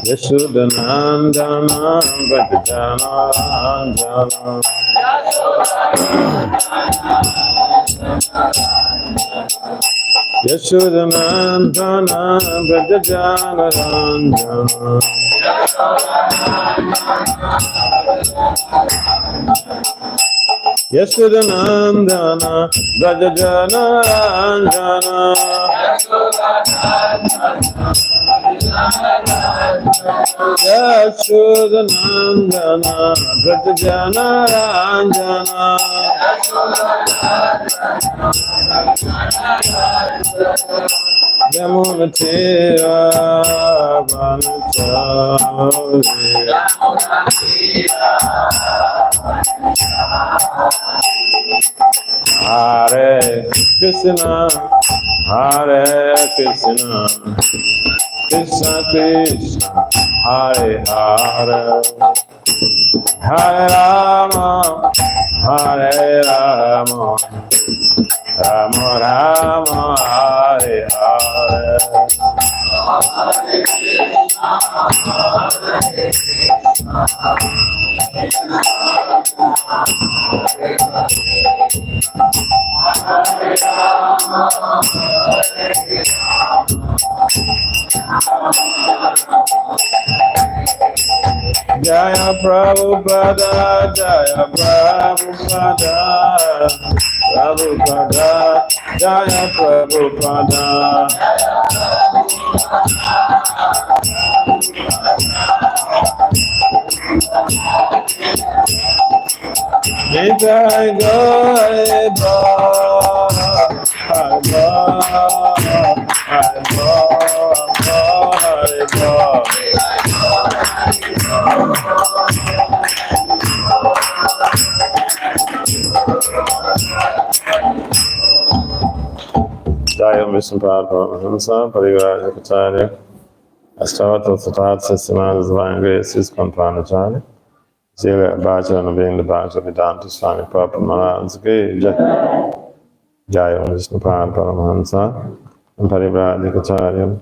Yashodanandana Bhajanarandana Yashodanandana Bhajanarandana Yashodanandana Bhajanarandana Yashodanandana Bhajanarandana Yamunatira Vanachari Hare Krishna Hare Krishna Krishna Krishna Hare Hare Hare Rama Hare Rama Rama Rama Hare Hare Jaya Prabhupada, Jaya Prabhupada, Prabhupada, Jaya Prabhupada. Nitai Gaida, Jaya Vishnu Paramahamsa, Parivaraja Kacharya, Ashtavata Satat Sistemanas Divine Grace, ISKCON Pranacharya, Sila Bhaja Navendra Bhaja Vedanta Swami Prabhupada Maharaj Ki Jai. Jaya Vishnu Paramahamsa, Parivaraja Kacharya,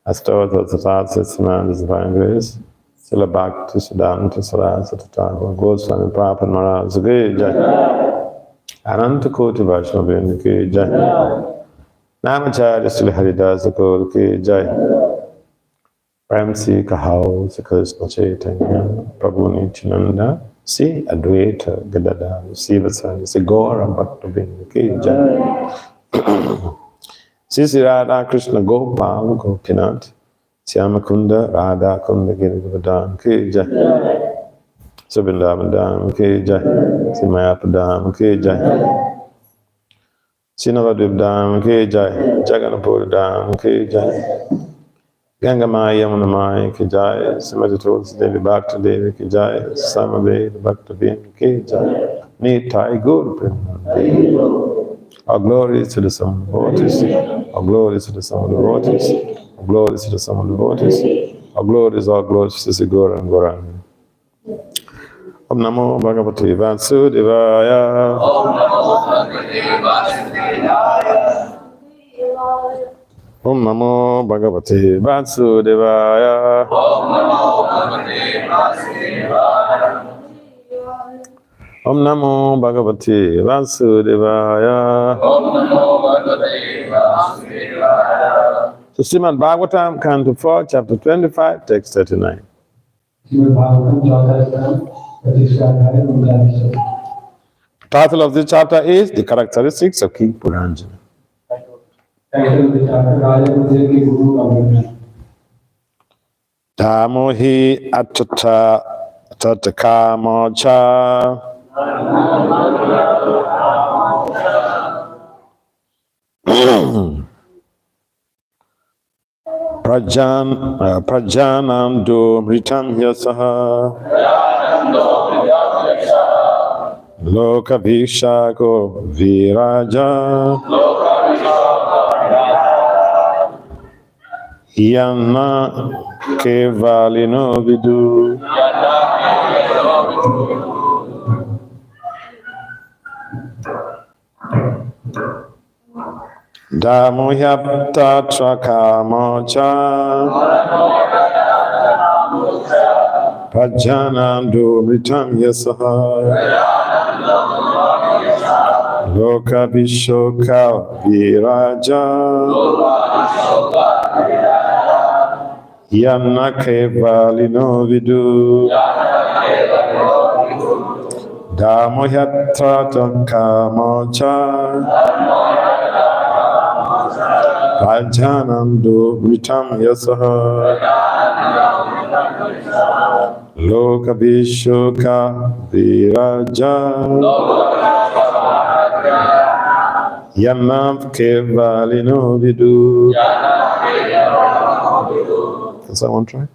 Ashtavata Satat Sistemanas Divine Grace, Sila Bhakti Siddhanta Saraswati Thakur Goswami Prabhupada Maharaj Ki Jai. Ananta Koti Vaishnava Ki Jai. Namacharya Sri Haridas Thakur Ki Jai. Prem Si Kahao Si Krishna Chaitanya Prabhu Nityananda Si Advaita Gadadhar Si Vasani Si Gaura Bhaktavinda Ki Jai. Si Radha Krishna Gopal Gopinath Syamakunda Radha Kunda Girivardhan Ki Jai. Subindavandam Ki Jai. Si Mayapadam Ki Jai. Sinavadvip Dham Ki Jai. Jaganapur Dham Ki Jai. Ganga Maya Yamunamaya Ki Jai. Srimati Tulsi Devi Bhakta Devi Ki Jai. Samaveda Bhakta Vim Ki Jai. Nitai Guru Premanandi. All glory to the Son of devotees. All glory to the Son of devotees. All glory to the Son of devotees. All glories to Sri Gaura and Gauranga. Om Namo Bhagavate Vasudevaya. Om Namo Bhagavate Vasudevaya. Om Namo Bhagavate Vasudevaya. Om Namo Bhagavate Vasudevaya. Om Namo Bhagavate Vasudevaya. Om Namo Bhagavate Vasudevaya. So Srimad Bhagavatam, Canto 4, Chapter 25, Text 39. Title of this chapter is The Characteristics of King Puranjana. Tamohi atata tatakamocha Prajanam do mritam yasaha Lokabhishako viraja Yana kevalino vidu Damohyapta Trakamocha Pajanando Ritam Yasaha Loka Vishoka Viraja Yanakevalino Vidu Damohyapta Trakamocha Pajanando Ritam Yasaha Loka Vishoka Viraja Yanav Kevalino Vidu. Can someone try?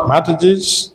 Mataji's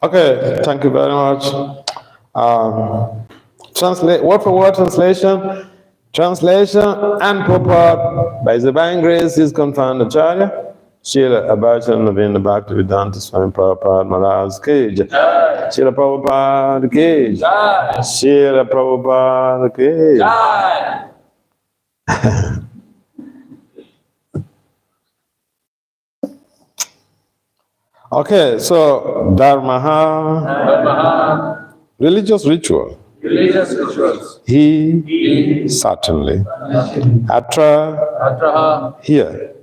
Okay, thank you very much. Translate word for word translation and purport by the divine grace is confirmed Acharya Srila Abhachan Navinda Bhakti Vedanta Swami Prabhupada Maharaj Ki Jai. Srila Prabhupada Ki Jai. Srila Prabhupada Ki Jai. Okay, so Dharma, religious ritual. He certainly. Atra, here.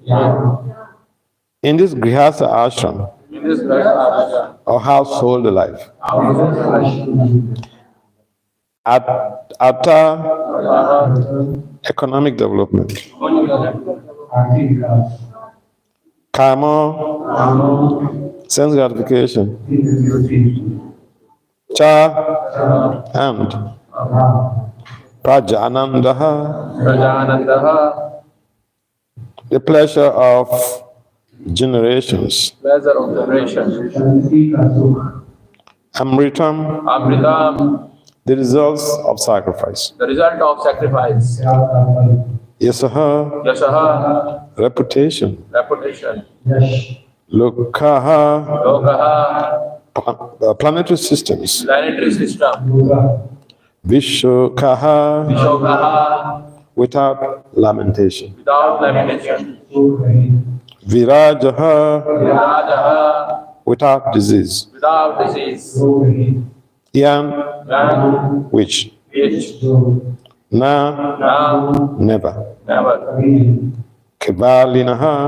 In this Grahasth Ashram, or household life. Ata, economic development. Karma, sense gratification. Cha, and Prajanandaha, the pleasure of generations. Amritam, the results of sacrifice. Yasaha, reputation. Lokaha, planetary systems. Vishokaha, without lamentation. Virajaha, without disease. Yan, which. Na, never. Kevalinaha,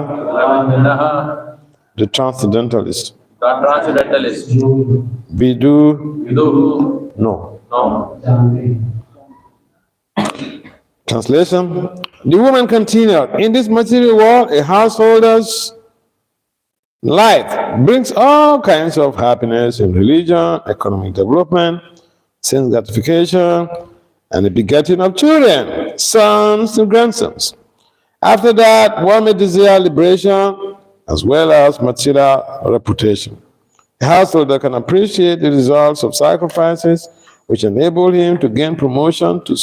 the transcendentalist. Vidu, no. Translation. The woman continued, in this material world, a householder's life brings all kinds of happiness in religion, economic development, sense gratification, and the begetting of children, sons and grandsons. After that, one may desire liberation as well as material reputation. A householder can appreciate the results of sacrifices which enable him to gain promotion to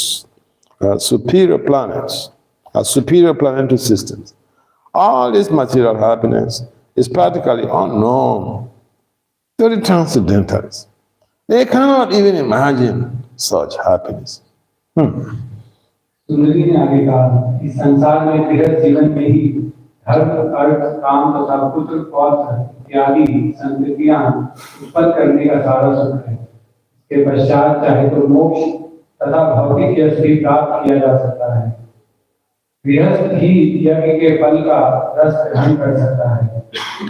superior planets, superior planetary systems. All this material happiness is practically unknown to the transcendentalists. They cannot even imagine such happiness. सुंदरी ने आगे कहा, इस संसार में गृहस्थ जीवन में ही धर्म, अर्थ, काम तथा पुत्र, पौत्र इत्यादि संततियां उत्पन्न करने का सारा सुख है। इसके पश्चात चाहे तो मोक्ष तथा भौतिक यश भी प्राप्त किया जा सकता है। गृहस्थ ही यज्ञ के फल का रस ग्रहण कर सकता है,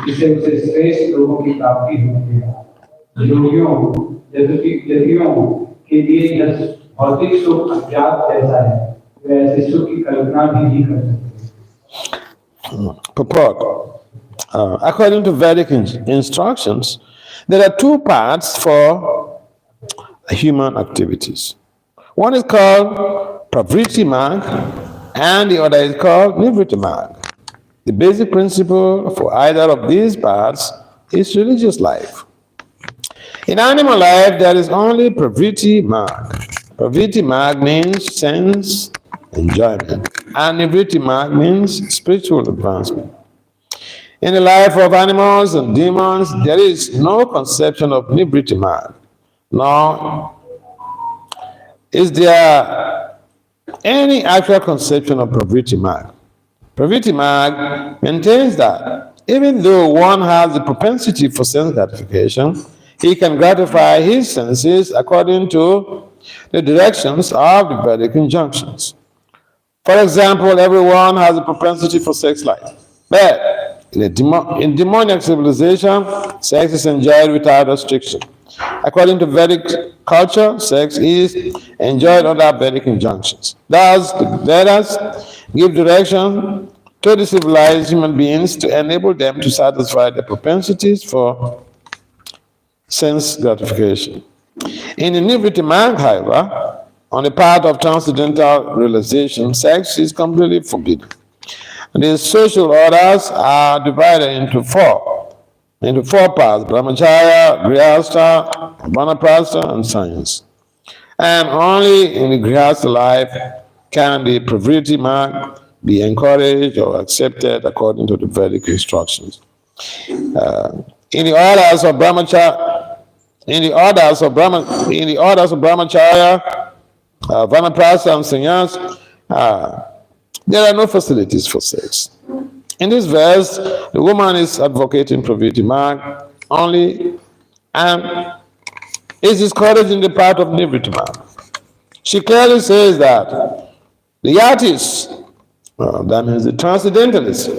जिससे उसे श्रेष्ठ लोगों की प्राप्ति होती है। योगियों, यतियों के लिए यह भौतिक सुख अज्ञात जैसा है, वे ऐसे सुख की कल्पना भी नहीं कर सकते। Purport. According to Vedic instructions, there are two paths for human activities. One is called Pravritti Marg, and the other is called Nivritti Marg. The basic principle for either of these paths is religious life. In animal life, there is only Pravritti Marg. Pravritti Marg means sense enjoyment, and Nivritti Marg means spiritual advancement. In the life of animals and demons, there is no conception of Nivritti Marg, nor is there any actual conception of Pravritti Marg. Pravritti Marg maintains that even though one has the propensity for sense gratification, he can gratify his senses according to the directions of the Vedic injunctions. For example, everyone has a propensity for sex life, but in demoniac civilization, sex is enjoyed without restriction. According to Vedic culture, sex is enjoyed under Vedic injunctions. Thus, the Vedas give direction to the civilized human beings to enable them to satisfy their propensities for sense gratification. In the Nivritti Marg, however, on the part of transcendental realization, sex is completely forbidden. The social orders are divided into four parts: Brahmacharya, Grahastha, Vanaprastha, and Science. And only in the Grahastha life can the Pravritti Marg be encouraged or accepted according to the Vedic instructions. In the orders of Brahmacharya, Vanaprastha, and Sannyas, there are no facilities for sex. In this verse, the woman is advocating Pravritti Marg only and is discouraging the part of Nivritti Marg. She clearly says that the yatis, that means the transcendentalists,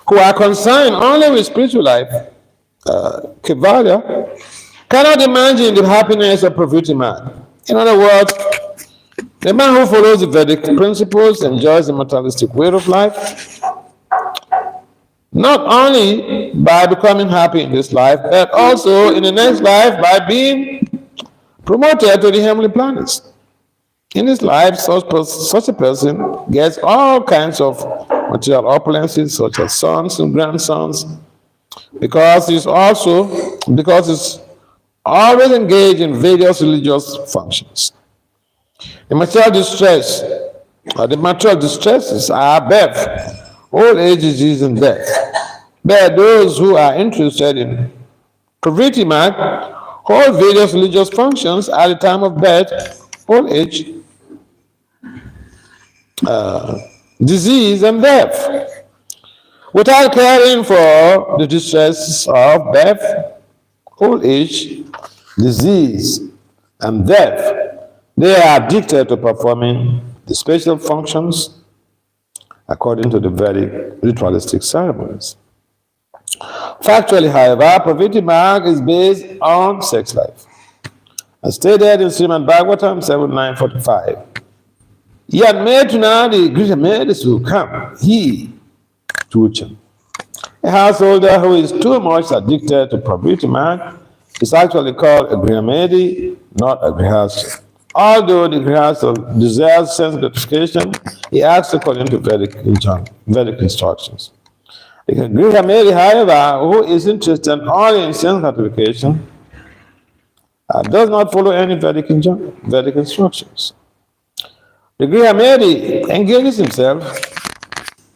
who are concerned only with spiritual life, Kevalya, cannot imagine the happiness of Pravritti Marg. In other words, the man who follows the Vedic principles enjoys the materialistic way of life, not only by becoming happy in this life, but also in the next life by being promoted to the heavenly planets. In this life, such a person gets all kinds of material opulences, such as sons and grandsons, because he's always engaged in various religious functions. The material distresses are birth, old age, disease, and death. But those who are interested in Pravritti Marg hold various religious functions at the time of birth, old age, disease, and death. Without caring for the distresses of birth, old age, disease, and death, They are addicted to performing the special functions according to the very ritualistic ceremonies. Factually, however, Pravritti Marg is based on sex life. As stated in Srimad Bhagavatam 7.9.45, Yadmetunadi Grihamedis will come, he to Ucham. A householder who is too much addicted to Pravritti Marg is actually called a Grihamedi, not a Grahasth. Although the Grahasth desires sense gratification, he acts according to Vedic instructions. The Grihamedi, however, who is interested only in sense gratification, does not follow any Vedic instructions. The Grihamedi engages himself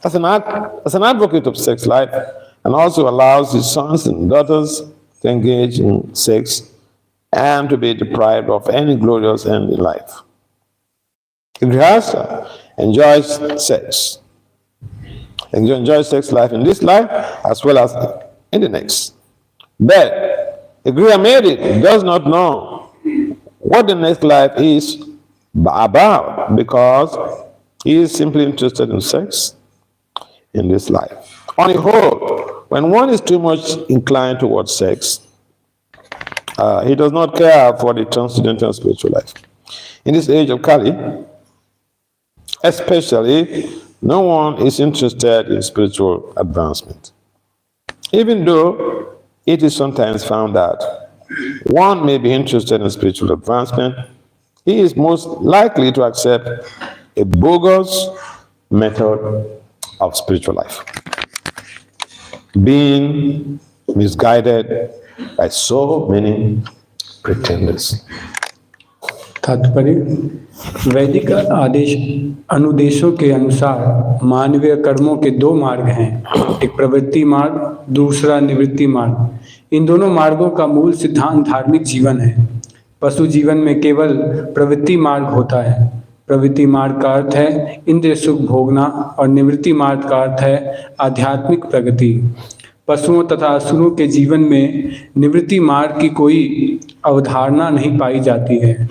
as an advocate of sex life and also allows his sons and daughters to engage in sex and to be deprived of any glorious end in life. The Grahastha enjoys sex. Enjoys sex life in this life as well as in the next. But the Grihamedi does not know what the next life is about because he is simply interested in sex in this life. On the whole, when one is too much inclined towards sex, he does not care for the transcendental spiritual life. In this age of Kali, especially, no one is interested in spiritual advancement. Even though it is sometimes found that one may be interested in spiritual advancement, he is most likely to accept a bogus method of spiritual life, being misguided by so many pretenders. तात्पर्य वैदिक आदेश अनुदेशों के अनुसार मानवीय कर्मों के दो मार्ग हैं, एक प्रवृत्ति मार्ग, दूसरा निवृत्ति मार्ग। इन दोनों मार्गों का मूल सिद्धांत धार्मिक जीवन है। पशु जीवन में केवल प्रवृत्ति मार्ग होता है। प्रवृत्ति मार्ग का अर्थ है इंद्रिय सुख भोगना और निवृत्ति मार्ग का अर्थ है आध्यात्मिक प्रगति। पशुओं तथा असुरों के जीवन में निवृत्ति मार्ग की कोई अवधारणा नहीं पाई जाती है,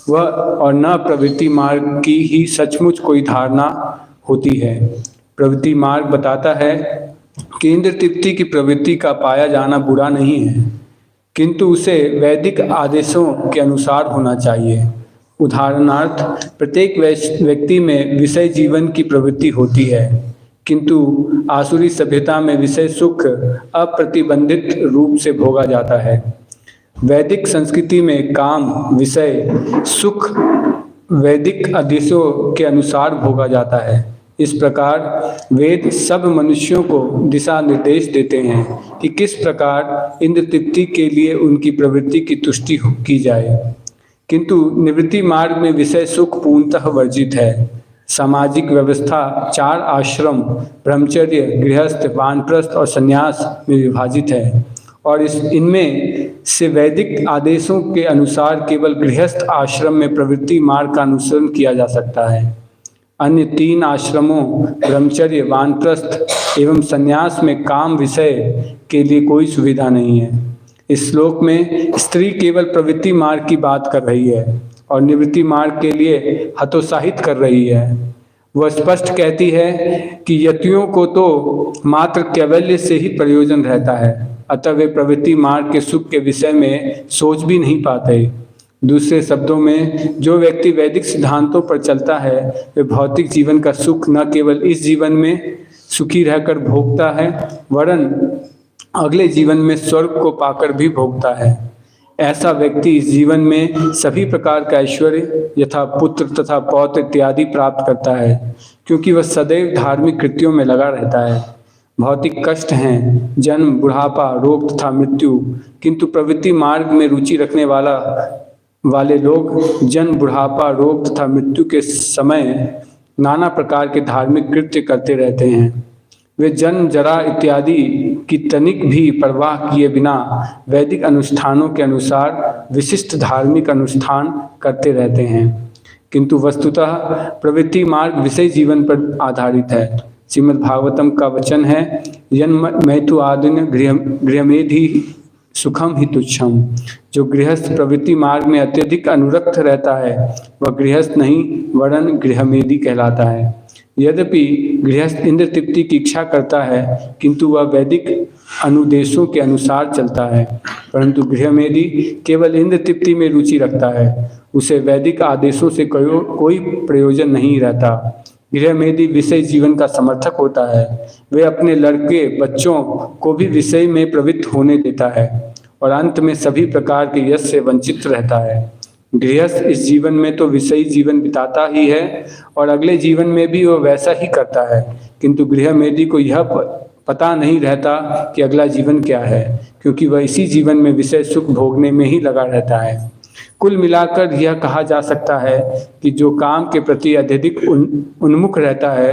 वह और न प्रवृत्ति मार्ग की ही सचमुच कोई धारणा होती है। प्रवृत्ति मार्ग बताता है कि इंद्र तृप्ति की प्रवृत्ति का पाया जाना बुरा नहीं है, किंतु उसे वैदिक आदेशों के अनुसार होना चाहिए। उदाहरणार्थ, प्रत्येक व्यक्ति में विषय जीवन की प्रवृत्ति होती है, किंतु आसुरी सभ्यता में विषय सुख अप्रतिबंधित रूप से भोगा जाता है। वैदिक संस्कृति में काम, विषय, सुख वैदिक आदेशों के अनुसार भोगा जाता है। इस प्रकार वेद सब मनुष्यों को दिशा निर्देश देते हैं कि किस प्रकार इंद्र तृप्ति के लिए उनकी प्रवृत्ति की तुष्टि की जाए, किंतु निवृत्ति मार्ग में विषय सुख पूर्णतः वर्जित है। सामाजिक व्यवस्था 4 आश्रम ब्रह्मचर्य, गृहस्थ, वानप्रस्थ और संन्यास में विभाजित है और इनमें से वैदिक आदेशों के अनुसार केवल गृहस्थ आश्रम में प्रवृत्ति मार्ग का अनुसरण किया जा सकता है। अन्य 3 आश्रमों ब्रह्मचर्य, वानप्रस्थ एवं संन्यास में काम विषय के लिए कोई सुविधा नहीं है। इस श्लोक में स्त्री केवल प्रवृत्ति मार्ग की बात कर रही है और निवृत्ति मार्ग के लिए हतोत्साहित कर रही है। वह स्पष्ट कहती है कि यतियों को तो मात्र कैवल्य से ही प्रयोजन रहता है, अतः वे प्रवृत्ति मार्ग के सुख के विषय में सोच भी नहीं पाते। दूसरे शब्दों में, जो व्यक्ति वैदिक सिद्धांतों पर चलता है वे भौतिक जीवन का सुख न केवल इस जीवन में सुखी रहकर भोगता है, वरन अगले जीवन में स्वर्ग को पाकर भी भोगता है। ऐसा व्यक्ति इस जीवन में सभी प्रकार का ऐश्वर्य यथा पुत्र तथा पौत्र इत्यादि प्राप्त करता है, क्योंकि वह सदैव धार्मिक कृत्यों में लगा रहता है। भौतिक कष्ट हैं जन्म, बुढ़ापा, रोग तथा मृत्यु, किंतु प्रवृत्ति मार्ग में रुचि रखने वाले लोग जन्म, बुढ़ापा, रोग तथा मृत्यु के समय नाना प्रकार के धार्मिक कृत्य करते रहते हैं। वे जन्म, जरा इत्यादि की तनिक भी परवाह किए बिना वैदिक अनुष्ठानों के अनुसार विशिष्ट धार्मिक अनुष्ठान करते रहते हैं, किंतु वस्तुतः प्रवृत्ति मार्ग विषय जीवन पर आधारित है। श्रीमद् भागवतम का वचन है, यन मैथु आदिन गृहमेधि सुखम ही तुच्छम। जो गृहस्थ प्रवृत्ति मार्ग में अत्यधिक अनुरक्त रहता है वह गृहस्थ नहीं वरन गृहमेदी कहलाता है। यद्यपि गृहस्थ इंद्र तृप्ति की इच्छा करता है किंतु वह वैदिक अनुदेशों के अनुसार चलता है, परंतु गृहमेदी केवल इंद्र तृप्ति में रुचि रखता है, उसे वैदिक आदेशों से कोई प्रयोजन नहीं रहता। गृहमेदी विषय जीवन का समर्थक होता है, वे अपने लड़के बच्चों को भी विषय में प्रवृत्त होने देता है और अंत में सभी प्रकार के यश से वंचित रहता है। गृहस्थ इस जीवन में तो विषयी जीवन बिताता ही है और अगले जीवन में भी वह वैसा ही करता है, किंतु गृहमेदी को यह पता नहीं रहता कि अगला जीवन क्या है, क्योंकि वह इसी जीवन में विषय सुख भोगने में ही लगा रहता है। कुल मिलाकर यह कहा जा सकता है कि जो काम के प्रति अत्यधिक उन्मुख रहता है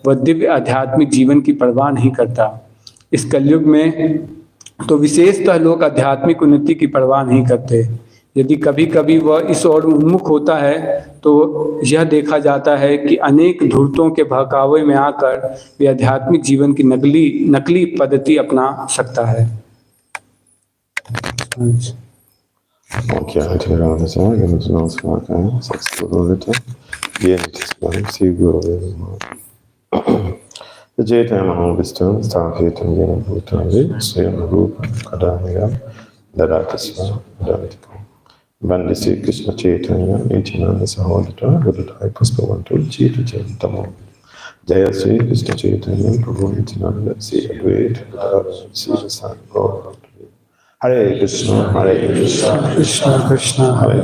वह दिव्य आध्यात्मिक जीवन की परवाह नहीं करता। इस कलयुग में तो विशेषतः लोग आध्यात्मिक उन्नति की परवाह नहीं करते। यदि कभी कभी वह इस ओर उन्मुख होता है तो यह देखा जाता है कि अनेक धूर्तों के बहकावे में आकर वे आध्यात्मिक जीवन की नकली पद्धति अपना सकता है। Bandi Sri Krishna Chaitanya, Nityananda Sahodata, Gurudai Puspavantu, Chita Chaitamo. Jaya Sri Krishna Chaitanya, Prabhu Nityananda, Sri Advaita, Sri Rasana, Gaura. Hare Krishna, Krishna Krishna, Hare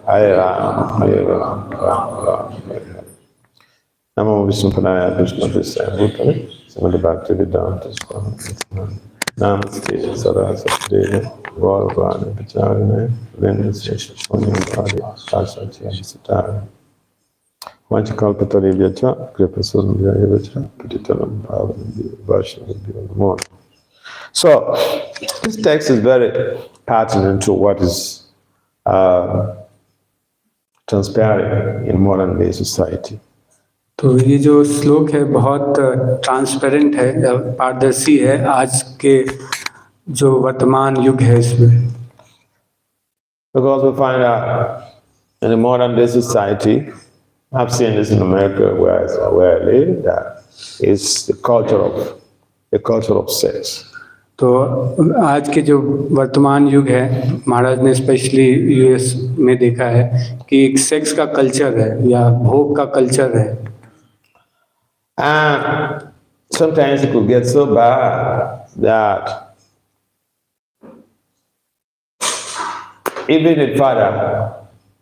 Hare Rama, Hare Rama, Rama Rama, Hare Hare. Namo Vishnu Padaya Krishna Krishna Bhutale, Srimad Bhakti Vedanta Swami Nityananda. Namaste Saraswati Gaurvani Pacharine Vrinda Sesha Swami Bhari Sasati Adhisatara Vanchakalpataribhyacha Kripasurabhyacha Patitalam Bhavanabhi Vaishnavabhyo Namo. So, this text is very pertinent to what is transpiring in modern day society. तो ये जो श्लोक है बहुत transparent है, पारदर्शी है आज के जो वर्तमान युग है इसमें। Because we find out in the modern day society, I've seen this in America where I live, that is the culture of sex. तो आज के जो वर्तमान युग है, महाराज ने स्पेशली यूएस में देखा है कि एक सेक्स का कल्चर है या भोग का कल्चर है। And sometimes it could get so bad that even the father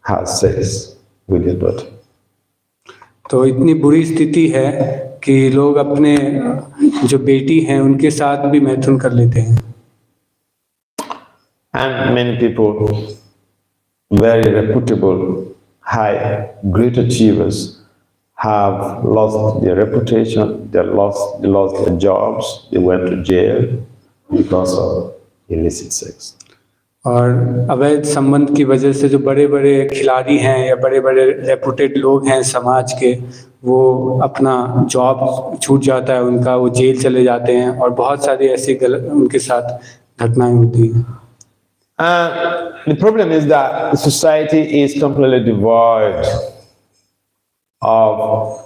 has sex with his daughter. तो इतनी बुरी स्थिति है कि लोग अपने जो बेटी हैं उनके साथ भी मैथुन कर लेते हैं। And many people, very reputable, high, great achievers, have lost their reputation, they lost their jobs, they went to jail because of illicit sex. और अवैध संबंध की वजह से जो बड़े बड़े खिलाड़ी हैं या बड़े बड़े रेपुटेड लोग हैं समाज के, वो अपना जॉब छूट जाता है उनका, वो जेल चले जाते हैं और बहुत सारी ऐसी उनके साथ घटनाएं होती हैं। The problem is that the society is completely devoid of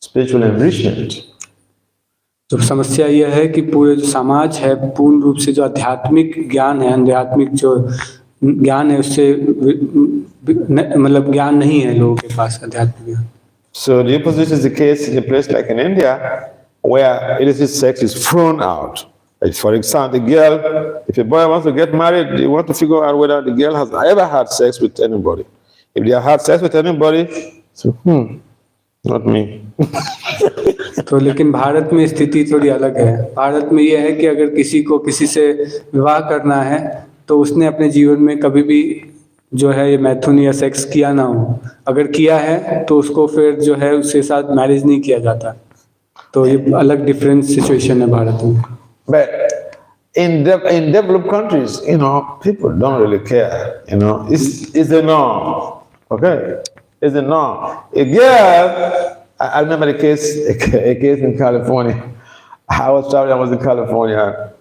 spiritual enrichment. तो समस्या यह है कि पूरे जो समाज है पूर्ण रूप से जो आध्यात्मिक ज्ञान है, आध्यात्मिक जो ज्ञान है उससे मतलब ज्ञान नहीं है लोगों के पास आध्यात्मिक ज्ञान। So the opposite is the case in a place like in India, where illicit sex is thrown out. Like for example, the girl, if a boy wants to get married, they want to figure out whether the girl has ever had sex with anybody. If they have had sex with anybody, so not me. तो लेकिन भारत में स्थिति थोड़ी अलग है। भारत में यह है कि अगर किसी को किसी से विवाह करना है तो उसने अपने जीवन में कभी भी जो है ये मैथुन या सेक्स किया ना हो, अगर किया है तो उसको फिर जो है उसके साथ मैरिज नहीं किया जाता। तो ये अलग डिफरेंट सिचुएशन है भारत में। But in developed countries, you know, people don't really care. You know, it's the norm. Okay, it's the norm. A girl, I remember a case in California. I was in California.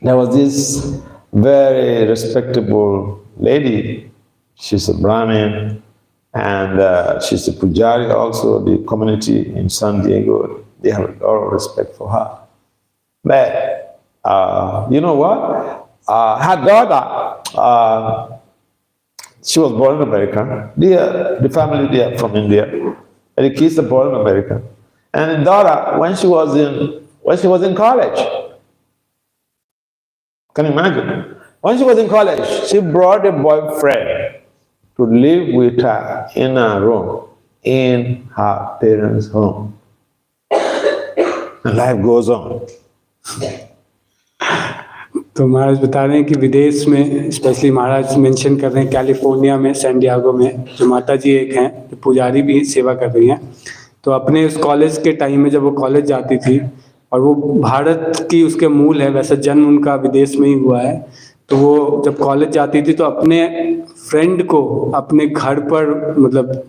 there was this very respectable lady. She's a Brahmin, and she's a Pujari also. The community in San Diego, they have a lot of respect for her. But you know what? Her daughter, she was born in America. The family, they are from India. And the kids are born in America. And the daughter, when she was in college, can you imagine? When she was in college, she brought a boyfriend to live with her in a room in her parents' home. And life goes on. तो महाराज बता रहे हैं कि विदेश में, specially महाराज mention कर रहे हैं कैलिफोर्निया में, सैन डिएगो में, जो माता जी एक हैं, जो पुजारी भी सेवा कर रही हैं, तो अपने उस कॉलेज के टाइम में जब वो कॉलेज जाती थी, और वो भारत की उसके मूल है, वैसे जन्म उनका विदेश में ही हुआ है, तो वो जब कॉलेज जाती थी तो अपने फ्रेंड को अपने घर पर मतलब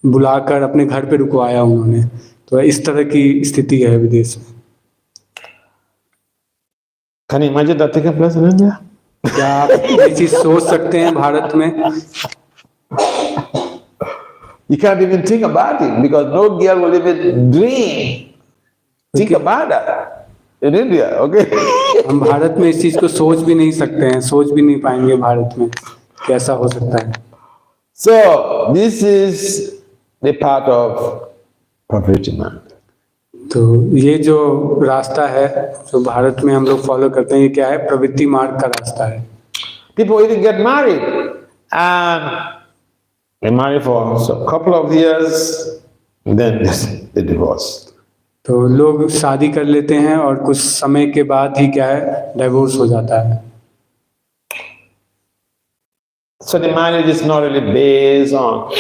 बुलाकर अपने घर पे रुकवाया उन्होंने। तो इस तरह की स्थिति है विदेश में। Can you imagine that taking place in India? क्या आप ये चीज सोच सकते हैं भारत में? You can't even think about it because no girl will even dream. Think about that in India, okay? हम भारत में इस चीज को सोच भी नहीं सकते हैं, सोच भी नहीं पाएंगे भारत में कैसा हो सकता है। So this is the part of Pravritti Marg. तो ये जो रास्ता है जो भारत में हम लोग फॉलो करते हैं, ये क्या है? प्रवृत्ति मार्ग का रास्ता है। People even get married and they marry for a couple of years, then they divorce. तो लोग शादी कर लेते हैं और कुछ समय के बाद ही क्या है, डिवोर्स हो जाता है। So the marriage is not really based on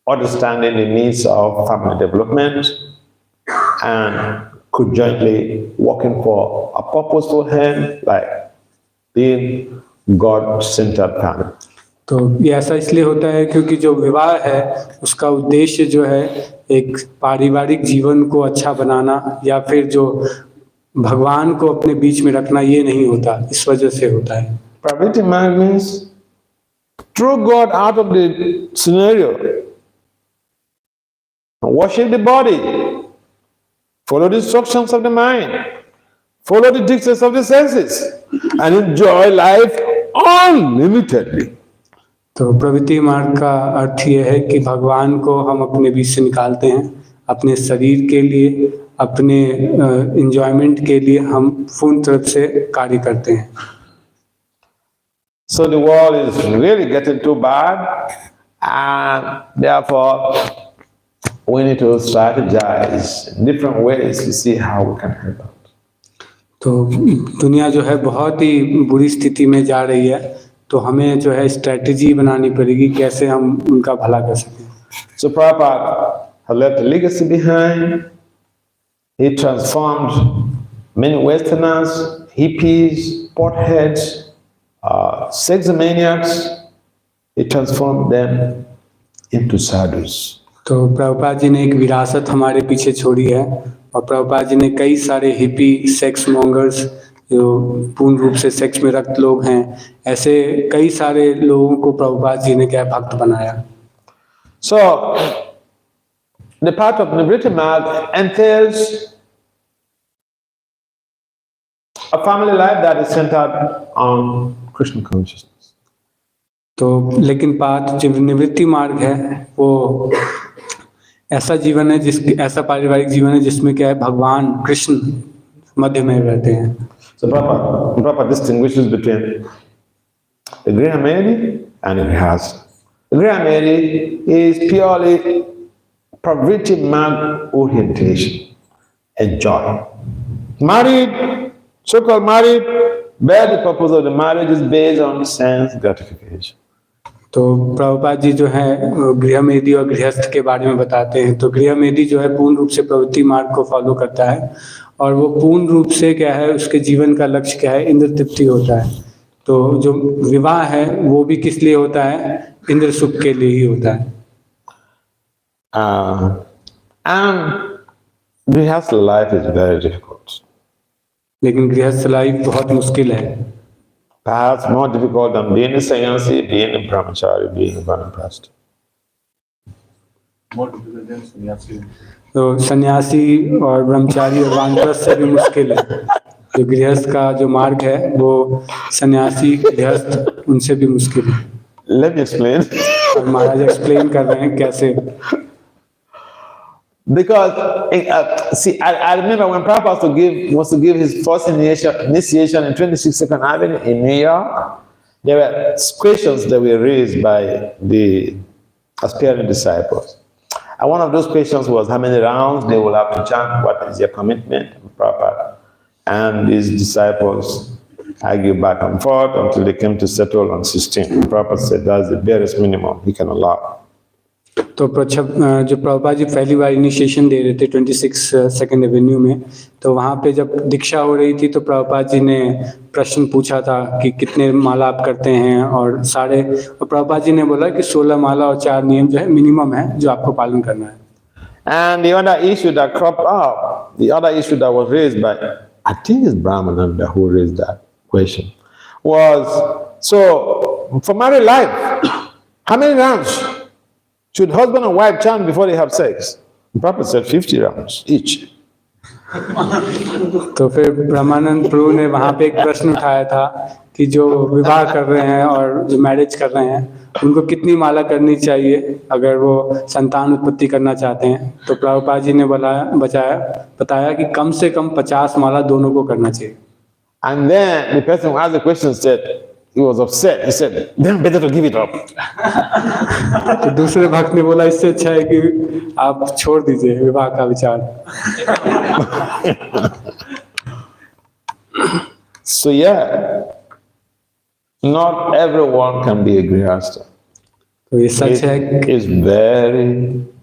understanding the needs of family development and conjointly working for a purposeful end like being God-centered family. तो ये ऐसा इसलिए होता है क्योंकि जो विवाह है उसका उद्देश्य जो है एक पारिवारिक जीवन को अच्छा बनाना या फिर जो भगवान को अपने बीच में रखना, ये नहीं होता, इस वजह से होता है। Pravritti Marg means throw God out of the scenario. Worship the body. Follow the instructions of the mind. Follow the dictates of the senses. And enjoy life unlimitedly. तो प्रवृत्ति मार्ग का अर्थ ये है कि भगवान को हम अपने बीच से निकालते हैं, अपने शरीर के लिए, अपने एंजॉयमेंट के लिए हम पूर्ण तरफ से कार्य करते हैं। So the world is really getting too bad, and therefore we need to strategize in different ways to see how we can help out. तो दुनिया जो है बहुत ही बुरी स्थिति में जा रही है, तो हमें जो है स्ट्रेटजी बनानी पड़ेगी कैसे हम उनका भला कर सकें। So Prabhupada had left a legacy behind. He transformed many Westerners, hippies, potheads, sex maniacs. He transformed them into sadhus. तो प्रभुपाद जी ने एक विरासत हमारे पीछे छोड़ी है, और प्रभुपाद जी ने कई सारे हिपी, सेक्स मॉन्गर्स, जो पूर्ण रूप से सेक्स में रक्त लोग हैं, ऐसे कई सारे लोगों को प्रभुपाद जी ने क्या भक्त बनाया। So the path of Nivritti Marg entails a family life that is centered on Krishna consciousness. तो लेकिन पाठ जो निवृत्ति मार्ग है वो ऐसा जीवन है ऐसा पारिवारिक जीवन है जिसमें क्या है, भगवान कृष्ण मध्य में रहते हैं। So Prabhupada distinguishes between the Grahasth and the Grahasth. The Grahasth is purely Pravritti Marg orientation, enjoy. Married, so-called married, where the purpose of the marriage is based on sense gratification. तो प्रभुपाद जी जो है गृहमेधी और गृहस्थ के बारे में बताते हैं। तो गृहमेधी जो है पूर्ण रूप से प्रवृत्ति मार्ग को फॉलो करता है, और वो पूर्ण रूप से क्या है, उसके जीवन का लक्ष्य क्या है, इंद्र तृप्ति होता है। तो जो विवाह है वो भी किस लिए होता है, इंद्र सुख के लिए ही होता है। And gृहस्थ life is very difficult. लेकिन गृहस्थ लाइफ बहुत मुश्किल है. Perhaps more difficult than being a sannyasi, being a brahmachari, being a vanaprastha. More difficult than sannyasi. तो सन्यासी और ब्रह्मचारी और वानप्रस्थ से भी मुश्किल है. जो गृहस्थ का जो मार्ग है वो सन्यासी गृहस्थ उनसे भी मुश्किल है. Let me explain. और महाराज एक्सप्लेन कर रहे हैं कैसे. Because see, I remember when Prabhupada was to give his first initiation in 26th Avenue in New York, there were questions that were raised by the aspiring disciples. And one of those questions was how many rounds they will have to chant, what is their commitment, Prabhupada. And these disciples argued back and forth until they came to settle on 16. Prabhupada said that's the barest minimum he can allow. तो जो प्रभुपाद जी पहली बार initiation दे रहे थे 26 second Avenue में, तो वहाँ पे जब दीक्षा हो रही थी तो प्रभुपाद जी ने प्रश्न पूछा था कि कितने माला आप करते हैं, और प्रभुपाद जी ने बोला कि 16 माला और 4 नियम जो है मिनिमम है जो आपको पालन करना है. And the other issue that cropped up, the other issue that was raised by, I think it's Brahmananda who raised that question, was, so for married life, how many rounds should husband and wife chant before they have sex? The Prophet said 50 rounds each. तो फिर ब्रह्मानंद प्रभु ने वहाँ पे एक प्रश्न उठाया था कि जो विवाह कर रहे हैं और जो मैरिज कर रहे हैं उनको कितनी माला करनी चाहिए अगर वो संतान उत्पत्ति करना चाहते हैं. तो प्रभुपाद जी ने बताया कि कम से कम 50 माला दोनों को करना चाहिए. And then the person who asked the question said, he was upset. He said, then better to give it up. तो दूसरे भक्त ने बोला इससे अच्छा है कि आप छोड़ दीजिए विवाह का विचार. So yeah, not everyone can be a grihastha. तो ये सच है. It's very,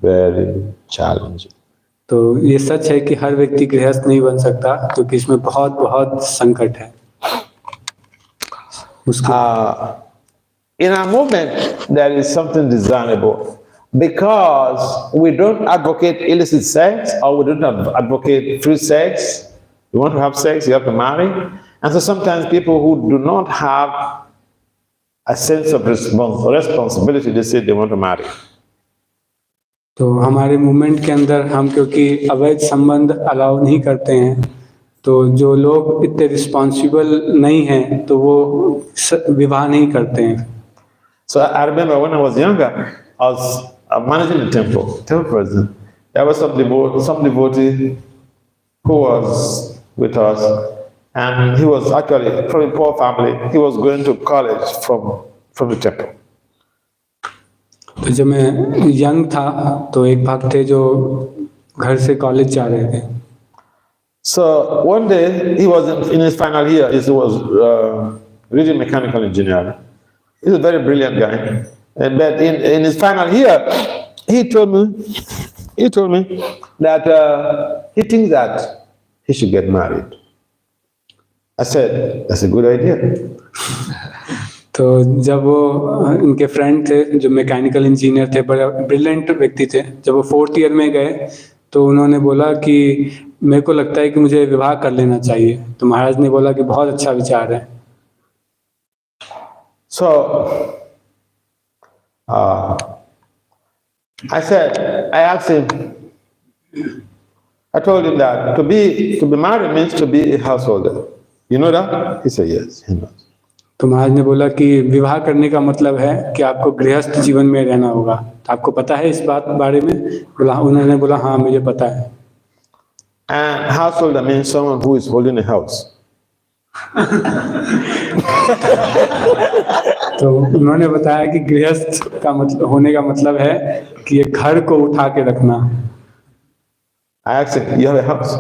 very challenging. तो ये सच है कि हर व्यक्ति गृहस्थ नहीं बन सकता क्योंकि इसमें बहुत बहुत संकट है. In our movement, there is something desirable because we don't advocate illicit sex or we don't advocate free sex. You want to have sex, you have to marry. And so sometimes people who do not have a sense of responsibility, they say they want to marry. तो हमारे movement के अंदर हम क्योंकि अवैध संबंध allow नहीं करते हैं, तो जो लोग इतने रिस्पॉन्सिबल नहीं हैं तो वो विवाह नहीं करते हैं. So I remember when I was younger, I was managing the temple president. There was some devotee who was with us, and he was actually from a poor family. He was going to college from the temple. तो जब मैं young था तो एक भक्त थे जो घर से कॉलेज जा रहे थे. So one day he was in his final year. He was reading mechanical engineering. He's a very brilliant guy. But in his final year, he told me that he thinks that he should get married. I said, that's a good idea. तो जब वो उनके friend थे जो mechanical engineer थे, बड़े brilliant व्यक्ति थे, जब वो 4th ईयर में गए तो उन्होंने बोला कि मेरे को लगता है कि मुझे विवाह कर लेना चाहिए. तो महाराज ने बोला कि बहुत अच्छा विचार है. So I asked him, I told him that to be married means to be a householder. You know that? He said yes, he knows. तो महाराज ने बोला कि विवाह करने का मतलब है कि आपको गृहस्थ जीवन में रहना होगा. तो आपको पता है इस बात बारे में? उन्होंने बोला हाँ मुझे पता है. And householder means someone who is holding a house. तो उन्होंने बताया कि गृहस्थ का मतलब होने का मतलब है कि ये घर को उठा के रखना. I asked him, you have a house?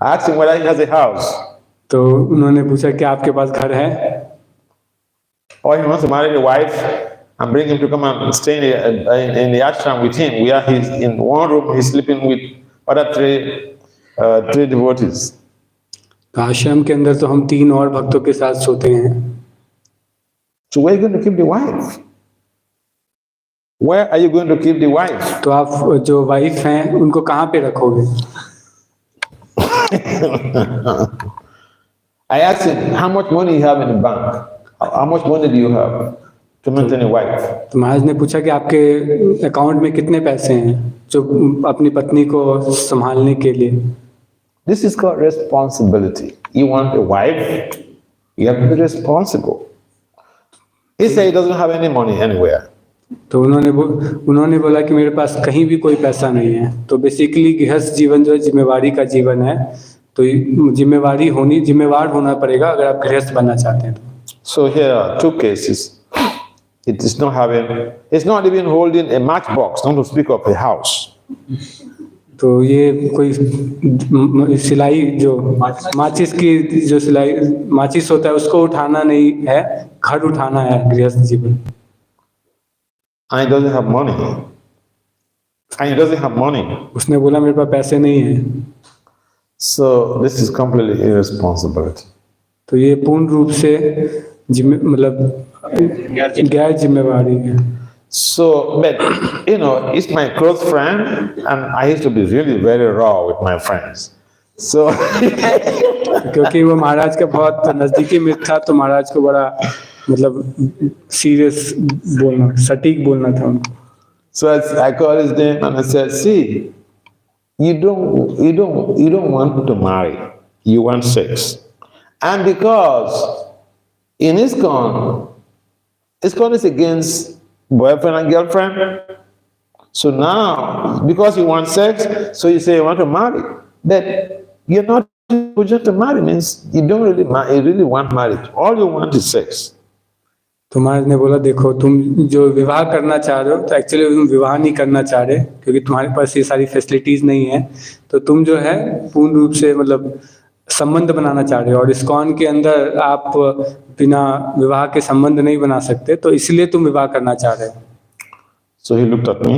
I asked him whether he has a house. तो उन्होंने पूछा कि आपके पास घर है? Or he wants to marry a wife and bring him to come and stay in the ashram with him, where he's in one room, he's sleeping with other three devotees. आश्रम के अंदर तो हम 3 और भक्तों के साथ सोते हैं. So where are you going to keep the wife? Where are you going to keep the wife? तो आप जो वाइफ हैं उनको कहाँ पे रखोगे? I asked him, how much money you have in the bank? How much money do you have to maintain a wife? तो महाराज ने पूछा कि आपके अकाउंट में कितने पैसे हैं जो अपनी पत्नी को संभालने के लिए. This is called responsibility. You want a wife, you have to be responsible. He said he doesn't have any money anywhere. तो उन्होंने बोला कि मेरे पास कहीं भी कोई पैसा नहीं है. तो बेसिकली गृहस्थ जीवन जो है जिम्मेवारी का जीवन है. तो जिम्मेवार होना पड़ेगा अगर आप गृहस्थ बनना चाहते हैं. So here are two cases. It's not even holding a matchbox, not to speak of a house. तो ये कोई सिलाई जो माचिस की जो सिलाई माचिस होता है उसको उठाना नहीं है, घर उठाना है गृहस्थ जीवन. And he doesn't have money. उसने बोला मेरे पास पैसे नहीं है. So this is completely irresponsibility. तो ये पूर्ण रूप से मतलब गैर जिम्मेवारी है. So, but he's my close friend, and I used to be really very raw with my friends. So, क्योंकि वो महाराज का बहुत नजदीकी मित्र था, तो महाराज को बड़ा मतलब सीरियस बोलना, सटीक बोलना था उनको. So I called his name and I said, "See, you don't want to marry, you want sex, and because in ISKCON is against boyfriend and girlfriend. So now, because you want sex, so you say you want to marry. But you're not just to marry, means you don't really want marriage. All you want is sex." तो महाराज ने बोला देखो तुम जो विवाह करना चाह रहे हो तो एक्चुअली तुम विवाह नहीं करना चाह रहे क्योंकि तुम्हारे पास ये सारी फैसिलिटीज नहीं है. तो तुम जो है पूर्ण रूप से मतलब संबंध बनाना चाह रहे हो और ISKCON के अंदर आप बिना विवाह के संबंध नहीं बना सकते, तो इसलिए तुम विवाह करना चाह रहे हो. So he looked at me.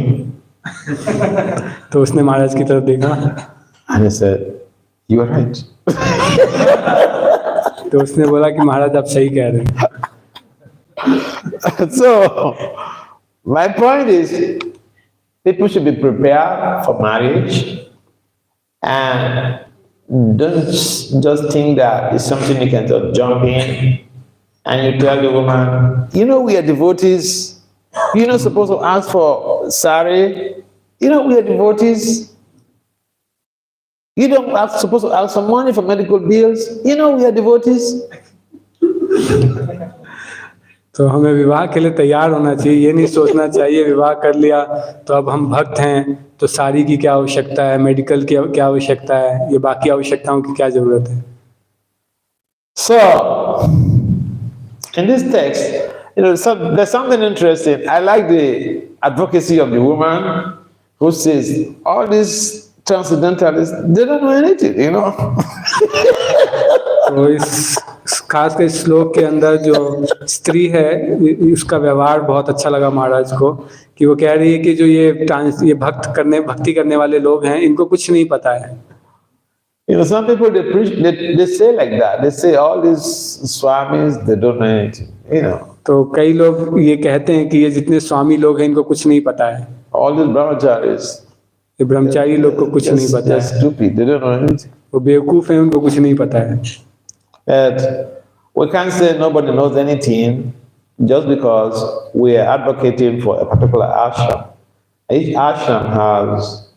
तो उसने महाराज की तरफ देखा. And he said, "You are right." तो उसने बोला कि महाराज आप सही कह रहे हैं. So my point is, people should be prepared for marriage and don't just think that it's something you can just jump in and you tell the woman, we are devotees. You're not supposed to ask for sari. We are devotees. You don't supposed to ask for money for medical bills. We are devotees. तो हमें विवाह के लिए तैयार होना चाहिए. ये नहीं सोचना चाहिए विवाह कर लिया तो अब हम भक्त हैं तो साड़ी की क्या आवश्यकता है, मेडिकल की क्या आवश्यकता है, ये बाकी आवश्यकताओं की क्या जरूरत है. So in this text, there's something interesting. I like the advocacy of the woman who says all these transcendentalists, they don't know anything, तो इस खासकर इस श्लोक के अंदर जो स्त्री है उसका व्यवहार बहुत अच्छा लगा महाराज को कि वो कह रही है कि जो ये भक्ति करने वाले लोग हैं इनको कुछ नहीं पता है. Some people they say like that. They say all these swamis they don't know anything. तो कई लोग ये कहते हैं कि ये जितने स्वामी लोग हैं इनको कुछ नहीं पता है. All these brahmacharis, ये ब्रह्मचारी लोग को कुछ नहीं पता है. Stupid. They don't know anything. वो बेवकूफ हैं, उनको कुछ नहीं पता है. But we can't say nobody knows anything just because we are advocating for a particular ashram. Each ashram has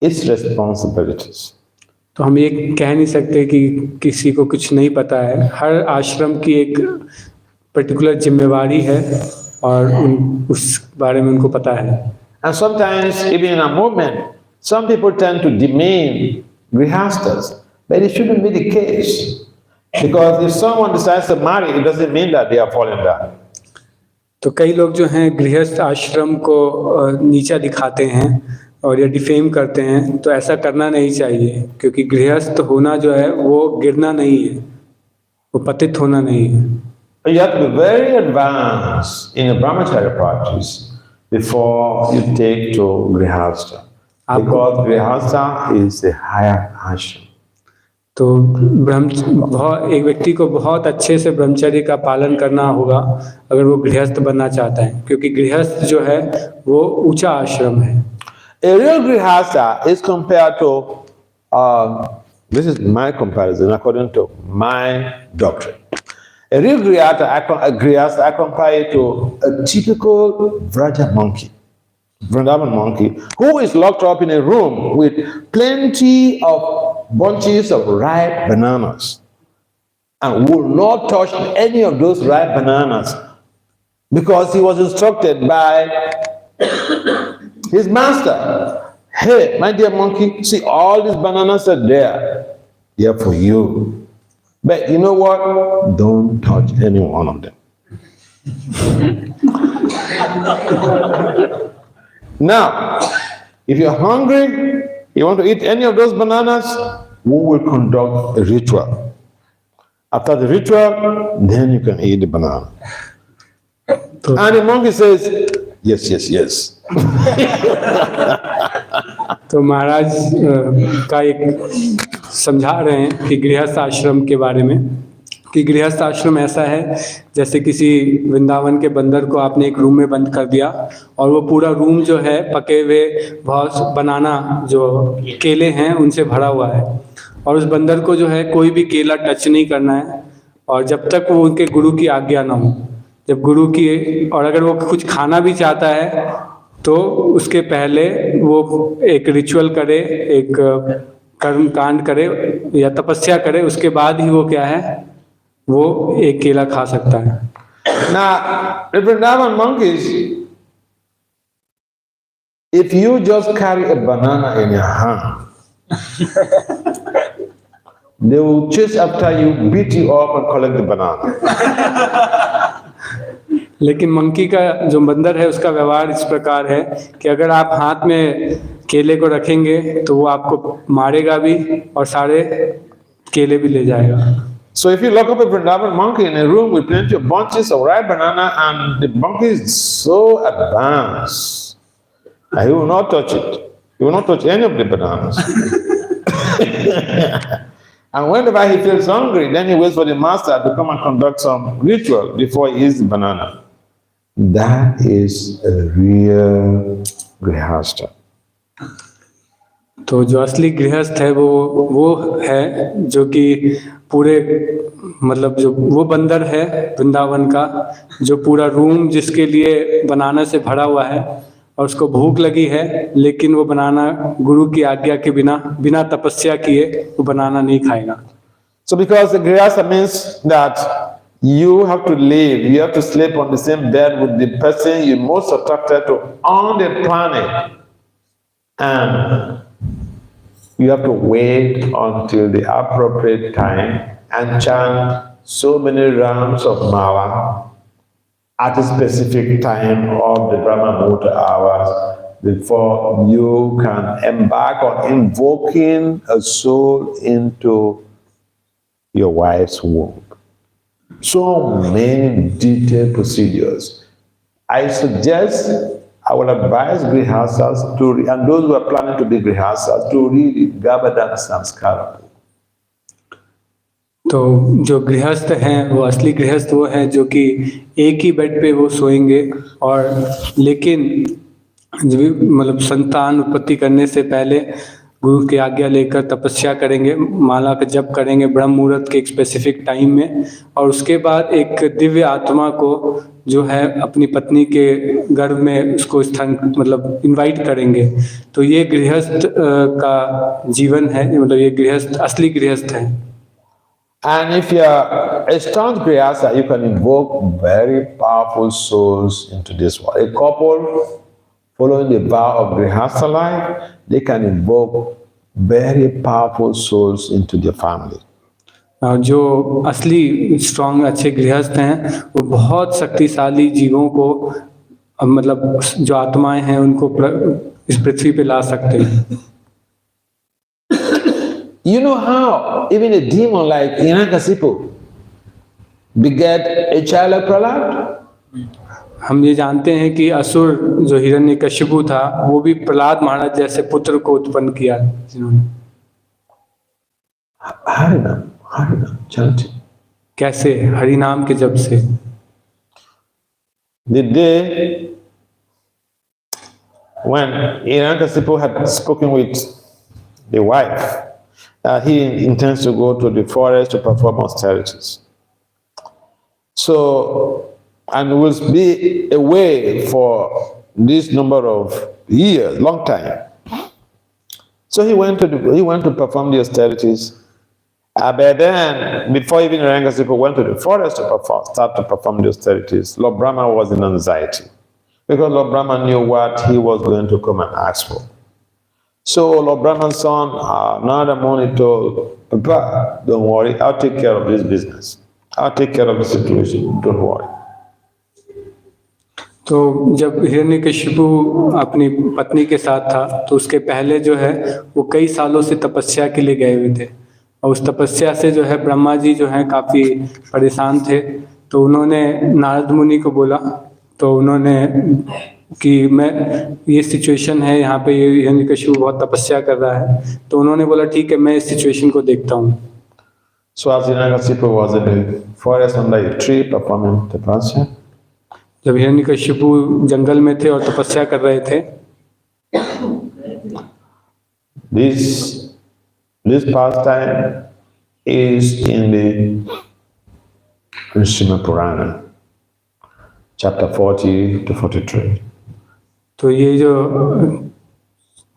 its responsibilities. तो हम ये कह नहीं सकते कि किसी को कुछ नहीं पता है. हर आश्रम की एक पर्टिकुलर जिम्मेवारी है और उस बारे में उनको पता है. And sometimes even in a movement, some people tend to demean grihasthas, but it shouldn't be the case. Because if someone decides to marry, it doesn't mean that they are falling down. तो कई लोग जो हैं गृहस्थ आश्रम को नीचा दिखाते हैं और या डिफेम करते हैं, तो ऐसा करना नहीं चाहिए क्योंकि गृहस्थ होना जो है वो गिरना नहीं है, वो पतित होना नहीं है. You have to be very advanced in the brahmacharya practice before you take to grihastha. Because grihastha is a higher ashram. तो एक व्यक्ति को बहुत अच्छे से ब्रह्मचर्य का पालन करना होगा अगर वो गृहस्थ बनना चाहता है, क्योंकि गृहस्थ जो है वो ऊंचा आश्रम है. A real grihastha is compared to This is my comparison according to my doctrine. A real Grihastha, I compare it to a typical Vraja monkey, Vrindavan monkey, who is locked up in a room with plenty of bunches of ripe bananas and will not touch any of those ripe bananas because he was instructed by his master. Hey, my dear monkey, see all these bananas are there. They're for you. But you know what? Don't touch any one of them. Now, if you're hungry, you want to eat any of those bananas, we will conduct a ritual. After the ritual, then you can eat the banana. And the monkey says, yes, yes, yes. तो महाराज का एक समझा रहे हैं कि गृहस्थ आश्रम के बारे में, कि गृहस्थ आश्रम ऐसा है जैसे किसी वृंदावन के बंदर को आपने एक रूम में बंद कर दिया और वो पूरा रूम जो है पके हुए बहुत बनाना जो केले हैं उनसे भरा हुआ है, और उस बंदर को जो है कोई भी केला टच नहीं करना है, और जब तक वो उनके गुरु की आज्ञा ना हो, जब गुरु की, और अगर वो कुछ खाना भी चाहता है तो उसके पहले वो एक रिचुअल करे, एक कर्म कांड करे या तपस्या करे, उसके बाद ही वो क्या है, वो एक केला खा सकता है. Now, the Vrindavan monkeys, if you just carry a banana in your hand, they will chase after you, beat you up and collect the banana. लेकिन मंकी का जो बंदर है उसका व्यवहार इस प्रकार है कि अगर आप हाथ में केले को रखेंगे तो वो आपको मारेगा भी और सारे केले भी ले जाएगा. So if you lock up a Vrindavan monkey in a room with plenty of bunches of ripe banana and the monkey is so advanced, he will not touch it. He will not touch any of the bananas. And whenever he feels hungry, then he waits for the master to come and conduct some ritual before he eats the banana. That is a real Grihastha. तो जो असली गृहस्थ है वो है जो कि पूरे मतलब जो वो बंदर है वृंदावन का, जो पूरा रूम जिसके लिए बनाना से भरा हुआ है और उसको भूख लगी है, लेकिन वो बनाना गुरु की आज्ञा के बिना तपस्या किए वो बनाना नहीं खाएगा. So because the Grihastha means that you have to live, you have to sleep on the same bed with the person you're most attracted to on the planet, and you have to wait until the appropriate time and chant so many rounds of mala at a specific time of the Brahma Muhurta hours before you can embark on invoking a soul into your wife's womb. So many detailed procedures. I suggest, I will advise Grihasthas to, and those who are planning to be Grihasthas, to read Garbhadan Samskara. तो जो गृहस्थ हैं वो असली गृहस्थ वो हैं जो कि एक ही बेड पे वो सोएंगे, और लेकिन मतलब संतान उत्पत्ति करने से पहले गुरु की आज्ञा लेकर तपस्या करेंगे, माला का जप करेंगे ब्रह्म मुहूर्त के एक स्पेसिफिक टाइम में, और उसके बाद एक दिव्य आत्मा को जो है अपनी पत्नी के गर्भ में उसको स्थान मतलब इनवाइट करेंगे. तो ये गृहस्थ का जीवन है, मतलब ये गृहस्थ असली गृहस्थ है. And if you are a strong Grihastha, you can invoke very powerful souls into this world. A couple following the vow of Grihastha life, they can invoke very powerful souls into their family. जो असली strong अच्छे गृहस्थ हैं वो बहुत शक्तिशाली जीवों को मतलब जो आत्माएं हैं उनको इस पृथ्वी पे ला सकते हैं. You know how even a demon like Hiranyakashipu beget a child like Prahlad? हम ये जानते हैं कि असुर जो हिरण्यकशिपु था वो भी प्रहलाद महाराज जैसे पुत्र को उत्पन्न किया जिन्होंने. हरिनाम chanting. कैसे? हरिनाम के जप से. The day when Hiranyakashipu had spoken with the wife he intends to go to the forest to perform austerities. So, and will be away for this number of years, long time. So he went to perform the austerities. But then, before even Rangasipo went to the forest to start to perform the austerities, Lord Brahma was in anxiety, because Lord Brahma knew what he was going to come and ask for. So Lord Brahma's son, Narada Muni told, Papa, don't worry, I'll take care of this business. I'll take care of the situation, don't worry. तो जब हिरण्यकशिपु अपनी पत्नी के साथ था, तो उसके पहले जो है वो कई सालों से तपस्या के लिए गए हुए थे, और उस तपस्या से जो है ब्रह्मा जी जो है काफ़ी परेशान थे। तो उन्होंने नारद मुनि को बोला, तो उन्होंने कि मैं ये सिचुएशन है यहाँ पे, ये हिरण्यकशिपु बहुत तपस्या कर रहा है, तो उन्होंने बोला ठीक है, मैं इस सिचुएशन को देखता हूँ। So as Hiranyakashipu was in the forest under a tree performing tapasya, जब हिरण्यकशिपु जंगल में थे और तपस्या कर रहे थे, this pastime is in the Srimad Purana, chapter 40 to 43. तो ये जो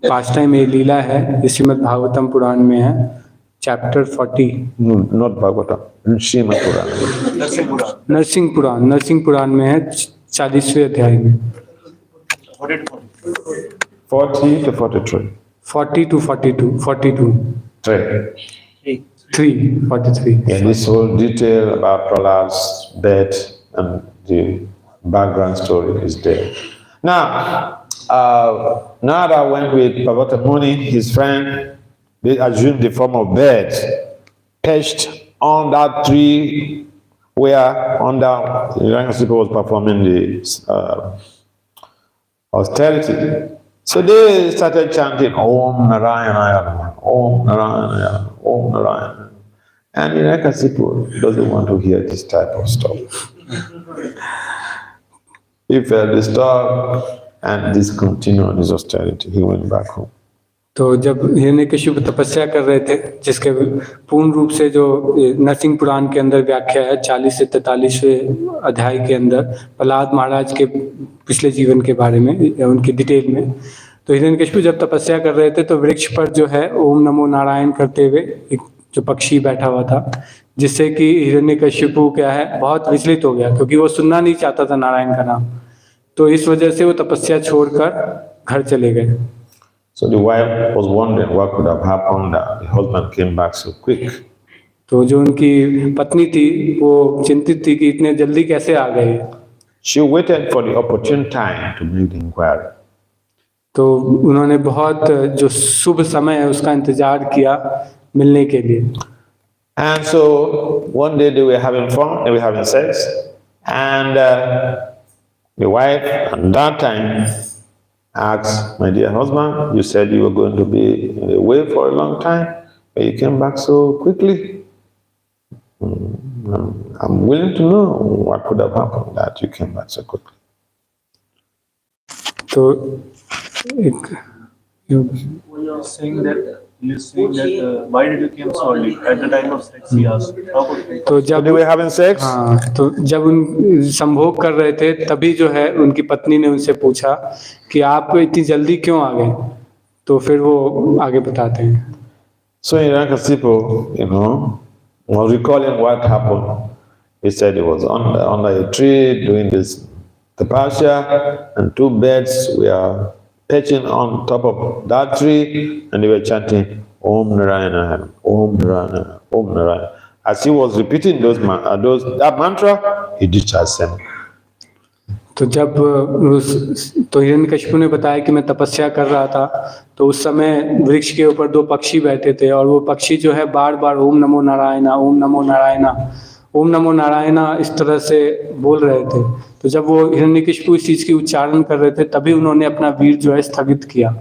पास्ट टाइम ये लीला है, श्रीमद् भागवतम पुराण में है, चैप्टर 40। नॉट भागवतम, श्रीमद् पुराण, नरसिंह पुराण में है, 40वें अध्याय में। 40 to 43. 40 to 42, 42. 43. Yeah, this whole detail about Prahlad's death and the background story is there. Now, Narada went with Parvata Muni, his friend. They assumed the form of birds, perched on that tree where under Hiranyakashipu was performing the austerity. So they started chanting Om Narayana, Om Narayana, Om Narayana. And Hiranyakashipu doesn't want to hear this type of stuff. He felt disturbed and discontinued his austerity. He went back home. तो जब हिरण्यकशिपु तपस्या कर रहे थे, जिसके पूर्ण रूप से जो नरसिंह पुराण के अंदर व्याख्या है 40 से 43वें अध्याय के अंदर प्रहलाद महाराज के पिछले जीवन के बारे में, उनकी डिटेल में, तो हिरण्यकशिपु जब तपस्या कर रहे थे तो वृक्ष पर जो है ओम नमो नारायण करते हुए एक जो पक्षी बैठा हुआ था, जिससे कि हिरण्यकशिपु क्या है बहुत विचलित हो गया, क्योंकि वो सुनना नहीं चाहता था नारायण का नाम। तो इस वजह से वो तपस्या छोड़कर घर चले गए। So the wife was wondering what could have happened that the husband came back so quick. तो जो उनकी पत्नी थी वो चिंतित थी कि इतने जल्दी कैसे आ गए। She waited for the opportune time to make the inquiry. तो उन्होंने बहुत जो शुभ समय है उसका इंतजार किया मिलने के लिए। And so one day they were having fun, they were having sex, and the wife at that time asked, my dear husband, you said you were going to be away for a long time, but you came back so quickly. I'm willing to know what could have happened that you came back so quickly. So, you're saying that why did you come so early? At the time of sex, he asked. तो जब they were having sex, हाँ, तो जब उन संभोग कर रहे थे तभी जो है उनकी पत्नी ने उनसे पूछा कि आप इतनी जल्दी क्यों आ गए, तो फिर वो आगे बताते हैं। So Hiranyakashipu, was recalling what happened. He said he was under a tree doing this tapasya, and two birds were perching on top of that tree, and they were chanting Om Narayana, Om Narayana, Om Narayana. As he was repeating that mantra, he discharged them. तो जब तो हिरण्यकशिपु ने बताया कि मैं तपस्या कर रहा था, तो उस समय वृक्ष के ऊपर दो पक्षी बैठे थे, और वो पक्षी जो है बार बार ओम नमो नारायणा, ओम नमो नारायणा, ओम नमो नारायणा इस तरह से बोल रहे थे। तो जब वो हिरण्यकशिपु इस चीज की उच्चारण कर रहे थे तभी उन्होंने अपना वीर जो है स्थगित किया।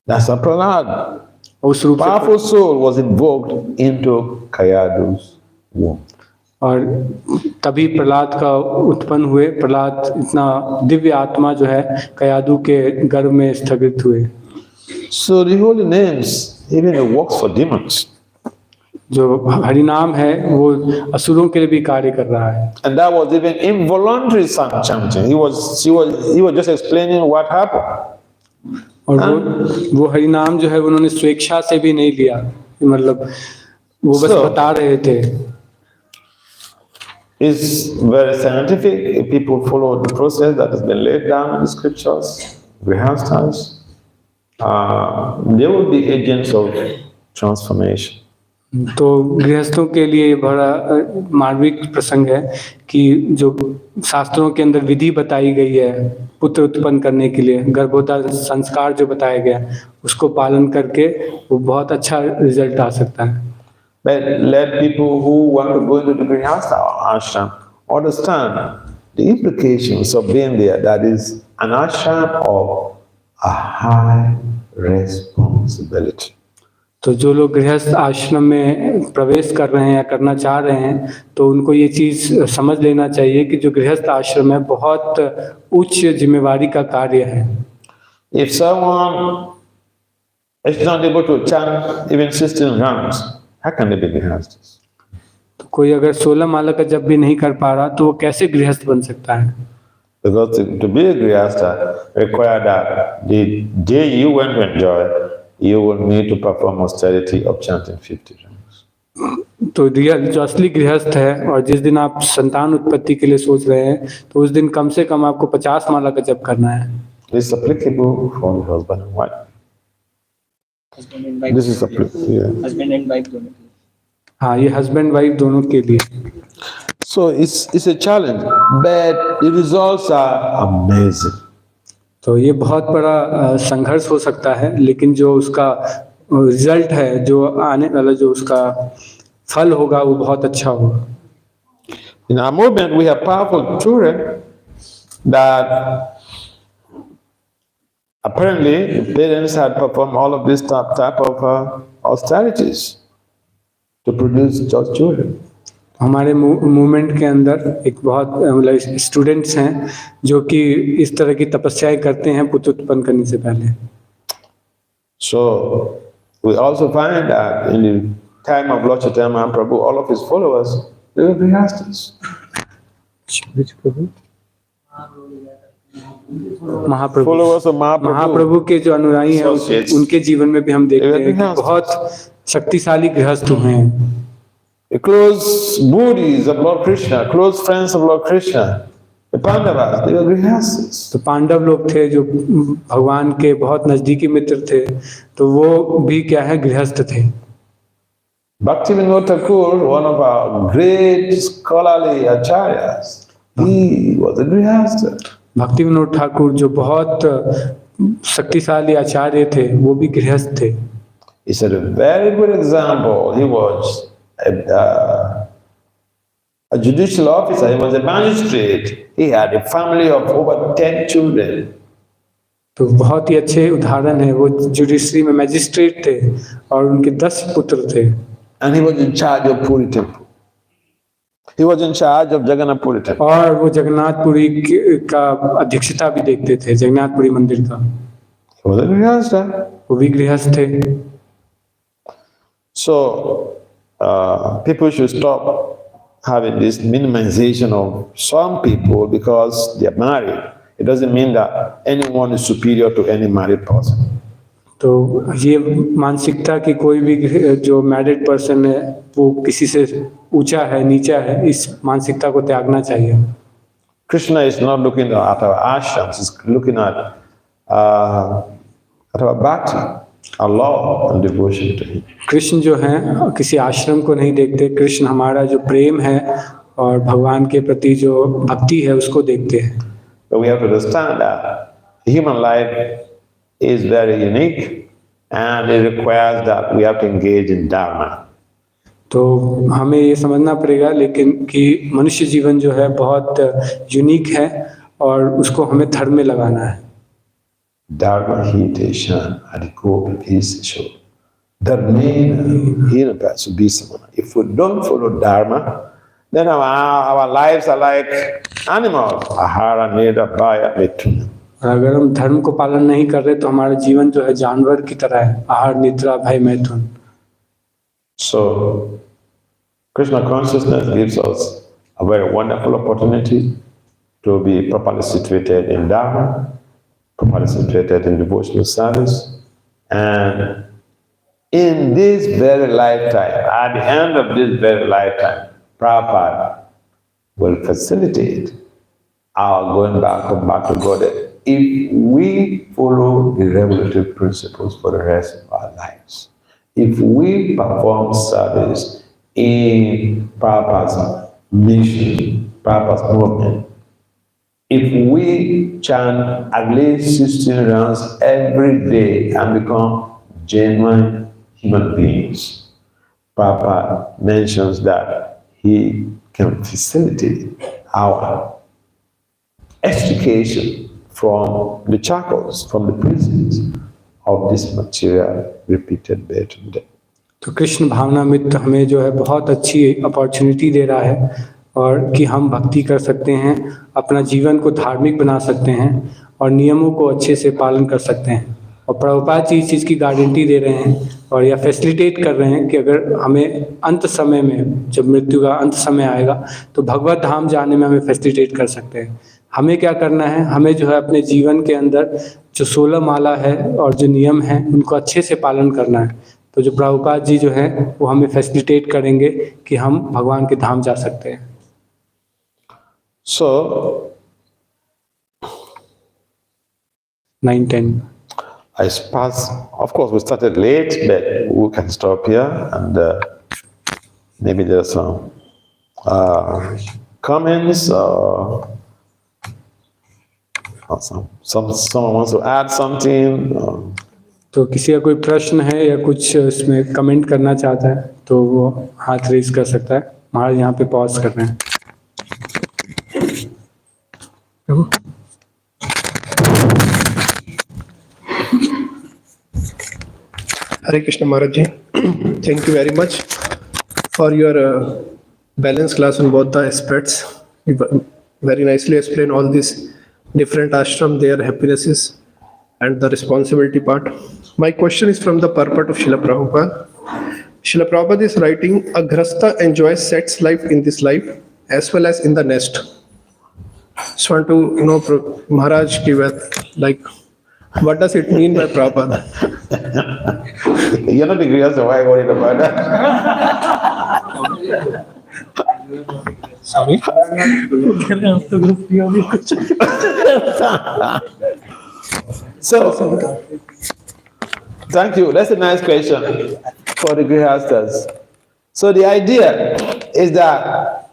That's a Prahlad. उस रूप Powerful soul was invoked into Kayadu's womb. और तभी प्रहलाद का उत्पन्न हुए, प्रहलाद इतना दिव्य आत्मा जो है कयादु के गर्भ में स्थगित हुए। So the holy names even it works for demons. जो हरिनाम है वो असुरों के लिए भी कार्य कर रहा है. And that was even involuntary chanting. He was just explaining what happened. और वो हरिनाम जो है उन्होंने स्वेच्छा से भी नहीं लिया, मतलब वो बस बता रहे थे. It's very scientific. If people follow the process that has been laid down in the scriptures, Grahasths, they will be agents of transformation. तो गृहस्थों के लिए बड़ा मार्मिक प्रसंग है कि जो शास्त्रों के अंदर विधि बताई गई है पुत्र उत्पन्न करने के लिए, गर्भोत्तर संस्कार जो बताया गया उसको पालन करके वो बहुत अच्छा रिजल्ट आ सकता है. But let people who want to go into the Grahastha ashram understand the implications of being there. That is an ashram of a high responsibility. तो जो लोग गृहस्थ आश्रम में प्रवेश कर रहे हैं या करना चाह रहे हैं तो उनको ये चीज समझ लेना चाहिए कि जो गृहस्थ आश्रम है बहुत उच्च जिम्मेवारी का कार्य है. If someone is not able to chant even 16 rounds, how can they be grihasthas? तो कोई अगर 16 माला का जप भी नहीं कर पा रहा तो वो कैसे गृहस्थ बन सकता है? Because to be a grihastha requires that the day you went to enjoy, you will need to perform austerity of chanting 50 rounds. तो रियल जो असली गृहस्थ है और जिस दिन आप संतान उत्पत्ति के लिए सोच रहे हैं तो उस दिन कम से कम आपको 50 माला का जप करना है. This is applicable for the husband and wife. Husband and wife. This is applicable. Yeah. Husband and wife दोनों के लिए. हाँ, ये हस्बैंड वाइफ दोनों के लिए. So it's a challenge, but the results are amazing. तो ये बहुत बड़ा संघर्ष हो सकता है, लेकिन जो उसका रिजल्ट है, जो आने वाला जो उसका फल होगा वो बहुत अच्छा होगा. In our movement, we have powerful children that apparently the parents had performed all of this type of austerities to produce those children. हमारे मूवमेंट के अंदर एक बहुत मतलब स्टूडेंट्स हैं जो कि इस तरह की तपस्याएं करते हैं पुत्र उत्पन्न करने से पहले. So we also find that in the time of Lord Chaitanya Mahaprabhu, all of his followers, they were grihasthas. Which Prabhu? Mahaprabhu. Followers of Mahaprabhu. महाप्रभु के जो अनुयायी हैं उनके जीवन में भी हम देखते हैं कि बहुत शक्तिशाली गृहस्थ हुए हैं. The close Buddhis of Lord Krishna, close friends of Lord Krishna, the Pandavas, they were grihasthas. तो पांडव लोग थे जो भगवान के बहुत नजदीकी मित्र थे, तो वो भी क्या है गृहस्थ थे. Bhakti Vasudeva Swami, one of our great scholarly acharyas, he was a grihastha. भक्ति विनोद ठाकुर जो बहुत शक्तिशाली आचार्य थे वो भी गृहस्थ थे. He said a very good example. He was a judicial officer. He was a magistrate. He had a family of over 10 children. तो बहुत ही अच्छे उदाहरण है, वो जुडिशरी में मैजिस्ट्रेट थे और उनके 10 पुत्र थे. And he was in charge of Puri temple. He was in charge of Jagannath Puri temple. और वो जगन्नाथपुरी का अध्यक्षता भी देखते थे, जगन्नाथपुरी मंदिर का. He was a grihastha. वो भी गृहस्थ थे. So people should stop having this minimization of some people because they are married. It doesn't mean that anyone is superior to any married person. तो ये मानसिकता कि कोई भी जो मैरिड पर्सन है वो किसी से ऊंचा है नीचा है, इस मानसिकता को त्यागना चाहिए. Krishna is not looking at our ashrams, he's looking at our bhakti, our love and devotion to him. Krishna जो है किसी आश्रम को नहीं देखते, कृष्ण हमारा जो प्रेम है और भगवान के प्रति जो भक्ति है उसको देखते हैं. But we have to understand that human life is very unique and it requires that we have to engage in dharma. तो हमें ये समझना पड़ेगा लेकिन कि मनुष्य जीवन जो है बहुत यूनिक है और उसको हमें धर्म में लगाना है. Dharma hitation adhikopisho. Dharmena hirapasubhisamana. If we don't follow dharma, then our lives are like animals. Ahara neda bhaya mituna. और अगर हम धर्म को पालन नहीं कर रहे तो हमारा जीवन जो है जानवर की तरह है, आहार निद्रा भय मैथुन। So Krishna consciousness gives us a very wonderful opportunity to be properly situated in Dharma, properly situated in devotional service, and in this very lifetime, at the end of this very lifetime, Prabhupada will facilitate our going back to Godhead if we follow the regulative principles for the rest of our lives. If we perform service in Prabhupada's mission, Prabhupada's movement, if we chant at least 16 rounds every day and become genuine human beings, Prabhupada mentions that he can facilitate our extrication from the shackles, from the prisons of this material repeated birth and death. तो कृष्ण भावना मित्र हमें जो है बहुत अच्छी opportunity दे रहा है और कि हम भक्ति कर सकते हैं, अपना जीवन को धार्मिक बना सकते हैं और नियमों को अच्छे से पालन कर सकते हैं। और प्रभुपाद जी इस चीज़ की गारंटी दे रहे हैं और यह फैसिलिटेट कर रहे हैं कि अगर हमें अंत समय में, जब मृत्यु का अंत समय आएगा, तो भगवत धाम जाने में हमें फैसिलिटेट कर सकते हैं। हमें क्या करना है, हमें जो है अपने जीवन के अंदर जो 16 माला है और जो नियम हैं उनको अच्छे से पालन करना है। तो जो प्रभुपाद जी जो है वो हमें फैसिलिटेट करेंगे कि हम भगवान के धाम जा सकते हैं। So 9:10 I suppose, of course, we started late, but we can stop here and maybe there's some comments or someone wants to add something. तो किसी का कोई प्रश्न है या कुछ इसमें कमेंट करना चाहता है तो वो हाथ रेज कर सकता है। महाराज यहाँ पे पॉज कर रहे हैं। Hare Krishna Maharaj ji, thank you very much for your balanced class on both the aspects. You very nicely explain all these different ashram, their happinesses and the responsibility part. My question is from the purport of Srila Prabhupada. Srila Prabhupada is writing, a Grahastha enjoys sex life in this life as well as in the next. Just want to know, Maharaj, like, what does it mean by Prabhupada? You're not the Grahastha, why are you worried about that? Sorry? So, thank you. That's a nice question for the Grahasthas. So the idea is that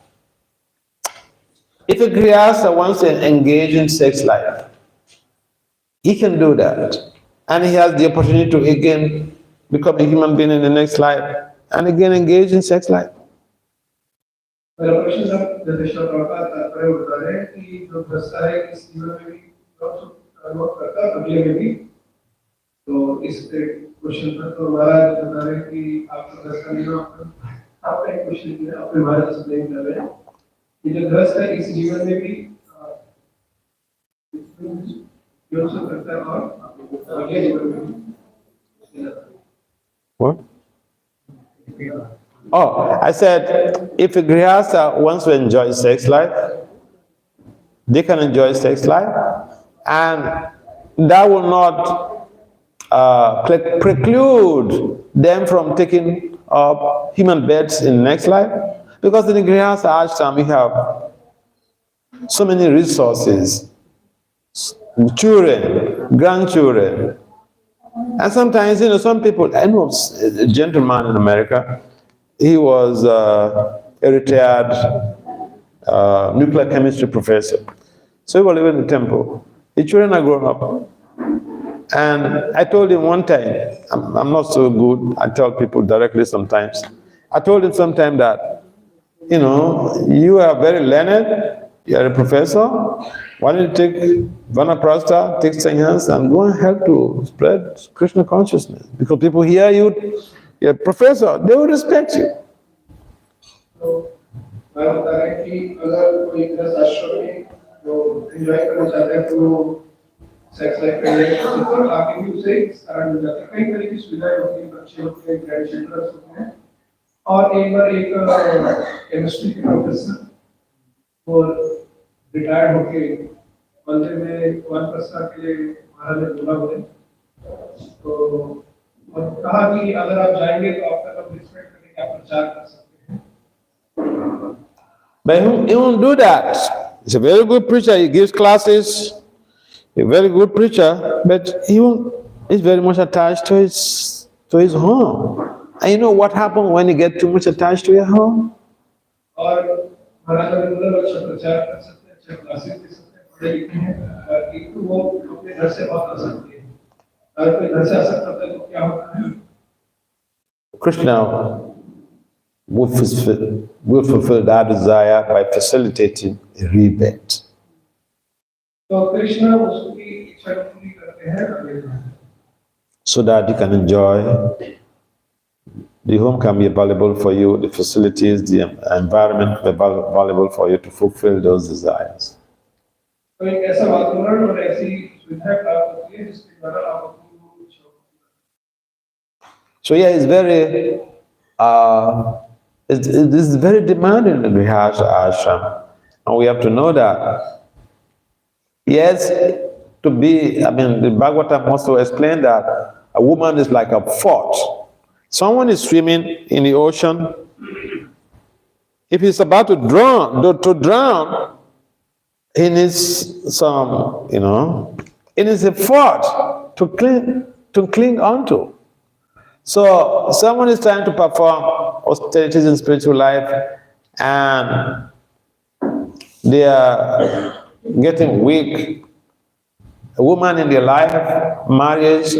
if a Grahastha wants to engage in sex life, he can do that. And he has the opportunity to again become a human being in the next life and again engage in sex life. मेरा प्रश्न सब जैसे प्रभुपाद तात्पर्य बता रहे हैं कि जो ग्रस्त है इस जीवन में भी अनुभव करता है अगले में भी। तो इस क्वेश्चन पर तो महाराज बता रहे हैं कि आपका ग्रस्त जीवन आपका एक क्वेश्चन है, अपने महाराज एक्सप्लेन कर रहे हैं कि जो ग्रस्त है इस जीवन में भी योग करता है और अगले जीवन में भी। What? Oh, I said, if a Grihastha wants to enjoy sex life, they can enjoy sex life, and that will not preclude them from taking up human births in next life, because in the Grihastha Ashram we have so many resources, children, grandchildren, and sometimes, some people, I know a gentleman in America, he was a retired nuclear chemistry professor. So he was living in the temple. His children are grown up. And I told him one time, I'm not so good, I tell people directly sometimes. I told him sometime that, you are very learned, you are a professor, why don't you take Vanaprastha, take science, and go and help to spread Krishna consciousness? Because people hear you're a professor, they will respect you. तो मैं बता रहा कि अगर कोई ग्रस्त आश्रम में जो एंजॉय करना चाहता है तो सेक्स लाइफ में तो आगे भी उसे कारण हो जाता है। कई तरह की सुविधाएं होती हैं, बच्चे होते हैं, ग्रैंड चिल्ड्रंस होते हैं। और एक बार एक केमिस्ट्री के प्रोफेसर वो रिटायर्ड होके मंदिर में 1% के लिए महाराज ने बोला बोले तो और कहा कि अगर आप जाएंगे तो आपका लोग रिस्पेक्ट करके आप प्रचार कर सकते हैं। But he won't do that. He's a very good preacher. He gives classes. A very good preacher, but he's very much attached to his home. And you know what happens when you get too much attached to your home? और महाराज ने बोला अच्छा प्रचार कर सकते हैं, अच्छा classes दे सकते हैं, पढ़े लिखे हैं, एक तो वो अपने घर से बात कर सकते हैं। अगर कोई घर से आ सकता है तो क्या होता है? Krishna will fulfill that desire by facilitating a rebate. तो कृष्ण उसकी इच्छा पूरी करते हैं so that you can enjoy. The home can be available for you, the facilities, the environment can be available for you to fulfill those desires. तो एक ऐसा वातावरण और ऐसी सुविधा प्राप्त होती है जिसके द्वारा आप अपनी इच्छा। So yeah, it's very it's very demanding in the Ashram, and we have to know that. Yes, to be, I mean, the Bhagavatam also explained that a woman is like a fort. Someone is swimming in the ocean. If he's about to drown, he needs some, it is a fort to cling onto. So someone is trying to perform austerities in spiritual life, and they are getting weak. A woman in their life, marriage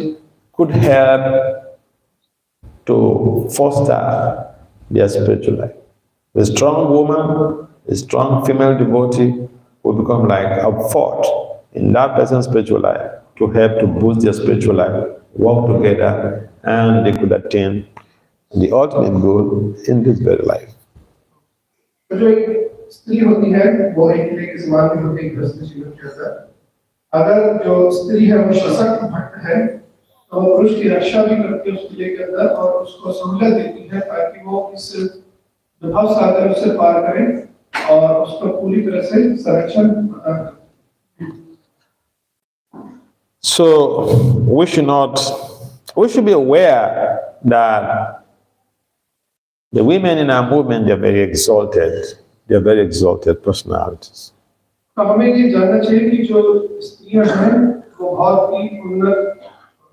could help to foster their spiritual life. A strong woman, a strong female devotee will become like a fort in that person's spiritual life to help to boost their spiritual life, work together, and they could attain the ultimate goal in this very life. स्त्री होती है वो एक लेके समान भी होती है गृहस्थ जीवन के अंदर। अगर जो स्त्री है वो सशक्त भक्त है तो वो पुरुष की रक्षा भी करती है उसके लिए के अंदर और उसको सहूलियत देती है ताकि वो इस विभव सागर से पार करे और उसको पूरी तरह से संरक्षण प्रदान करे। So we should be aware that the women in our movement, they're very exalted. They're very exalted personalities. तो हमें ये जानना चाहिए कि जो स्त्रियां हैं वो बहुत ही उन्नत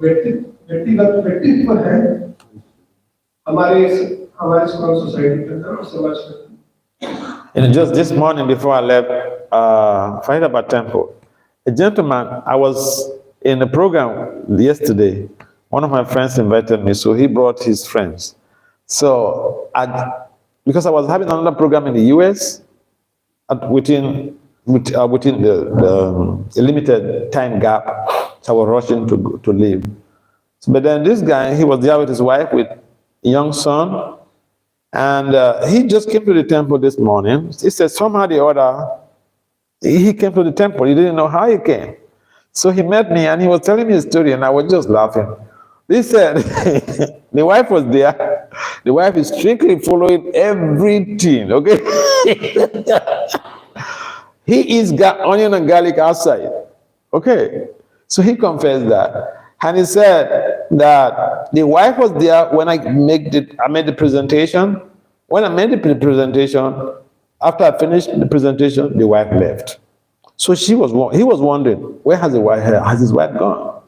व्यक्तित्व है हमारे सोसाइटी के अंदर और समाज के अंदर। Just this morning before I left Faridabad Temple, a gentleman, I was in a program yesterday. One of my friends invited me, so he brought his friends. So because I was having another program in the US, within the limited time gap, so I was rushing to leave. So, but then this guy, he was there with his wife, with a young son, and he just came to the temple this morning. He said somehow or the other, he came to the temple. He didn't know how he came. So he met me and he was telling me a story, and I was just laughing. He said, the wife was there. The wife is strictly following everything, okay? He eats onion and garlic outside, okay? So he confessed that. And he said that the wife was there when I made the presentation. When I made the presentation, after I finished the presentation, the wife left. So he was wondering, where has his wife gone?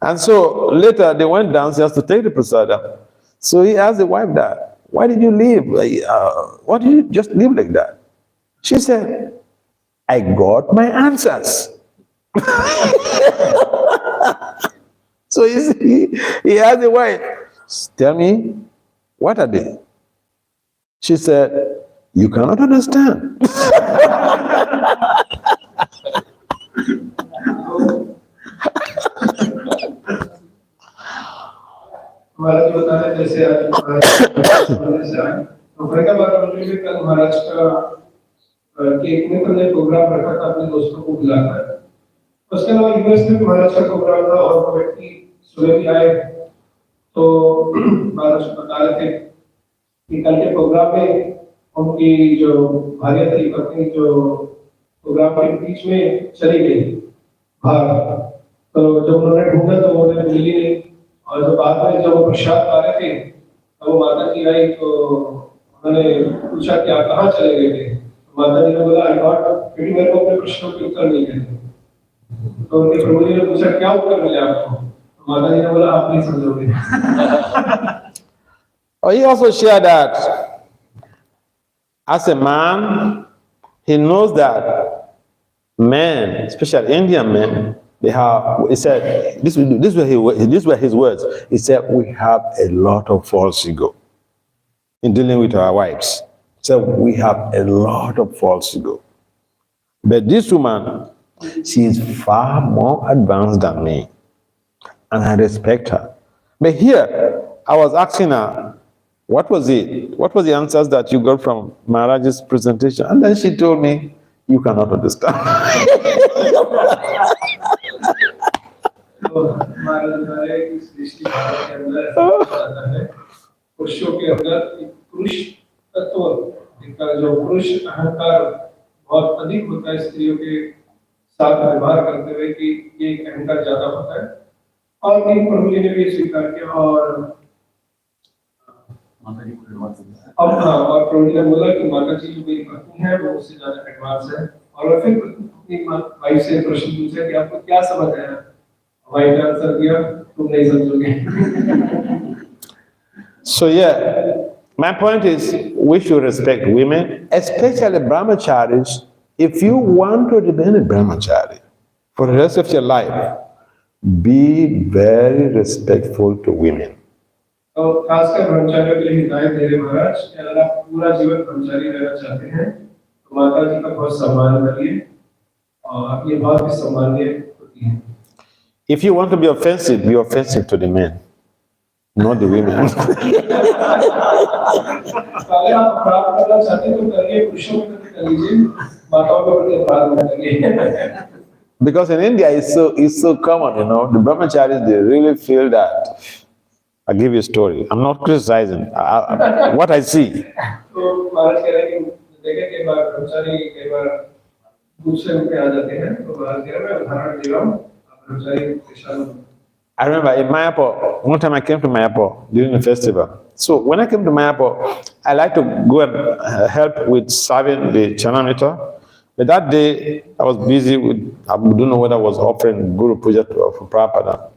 And so later they went downstairs to take the prasadam. So he asked the wife that, why did you leave? Why did you just leave like that? She said, I got my answers. So he asked the wife, tell me, what are they? She said, you cannot understand. हमारा जो होता है जैसे आज से आए तो फरीदाबाद मंदिर में कल महाराज का केक में हमने प्रोग्राम रखा था अपने दोस्तों को बुलाकर उसके अलावा यूएस में महाराज का प्रोग्राम था और वो व्यक्ति सुबह भी आए तो महाराज बता रहे थे कि कल के प्रोग्राम में उनकी जो भार्या थी पत्नी जो प्रोग्राम के बीच में चली गई बाहर। तो जब उन्होंने ढूंढा तो उन्हें मिली नहीं और जब बाद में जब वो प्रसाद पा रहे थे तो माता जी आई तो उन्होंने पूछा कि आप कहाँ चले गए थे। माता जी ने बोला आई गॉट, क्योंकि मेरे को अपने प्रश्नों के उत्तर नहीं मिले। तो उनके प्रभु जी ने पूछा क्या उत्तर मिले आपको। तो माता जी ने बोला आप नहीं समझोगे। He also shared that as a man, he knows that men, especially Indian men, they have, he said, this were his words. He said, we have a lot of false ego in dealing with our wives. So we have a lot of false ego. But this woman, she is far more advanced than me. And I respect her. But here, I was asking her, what was it? What was the answers that you got from Maharaj's presentation? And then she told me, you cannot understand. तो महाराज ने इस दृष्टि के अंदर आता है पुरुषों के अंदर एक पुरुष तत्व, इनका जो पुरुष अहंकार बहुत अधिक होता है स्त्रियों के साथ व्यवहार करते हुए कि ये अहंकार ज्यादा होता है। और प्रभु जी ने भी स्वीकार किया और और प्रभु जी ने बोला कि माता जी जो मेरी पत्नी है वो उससे ज्यादा एडवांस है। और फिर अपनी वाइफ से प्रश्न पूछा कि आपको क्या समझ आया। वाइफ ने आंसर दिया तुम नहीं समझोगे। So yeah, my point is we should respect women, especially brahmacharis. If you want to remain a brahmachari for the rest of your life, be very respectful to women. तो खासकर ब्रह्मचारियों के लिए हिदायत दे रहे महाराज कि अगर आप पूरा जीवन ब्रह्मचारी रहना चाहते हैं तो माता जी का बहुत सम्मान करिए और ये बहुत ही सम्माननीय होती है। If you want to be offensive to the men, not the women. अगर आप अपराध करना चाहते हैं तो करिए, पुरुषों के प्रति कर लीजिए, माताओं के प्रति अपराध मत करिए। Because in India it's so common, you know, the brahmacharis, they really feel that. I'll give you a story. I'm not criticizing what I see. तो महाराज कह रहे हैं कि देखें कई बार ब्रह्मचारी कई बार दूसरे रूप में आ जाते हैं। तो महाराज कह रहे हैं मैं उदाहरण दे रहा हूँ ब्रह्मचारी पेशा। I remember in Mayapur, one time I came to Mayapur during the festival. So when I came to Mayapur, I like to go and help with serving the Chanamita. But that day, I was busy with, I don't know whether I was offering Guru Puja for Prabhupada.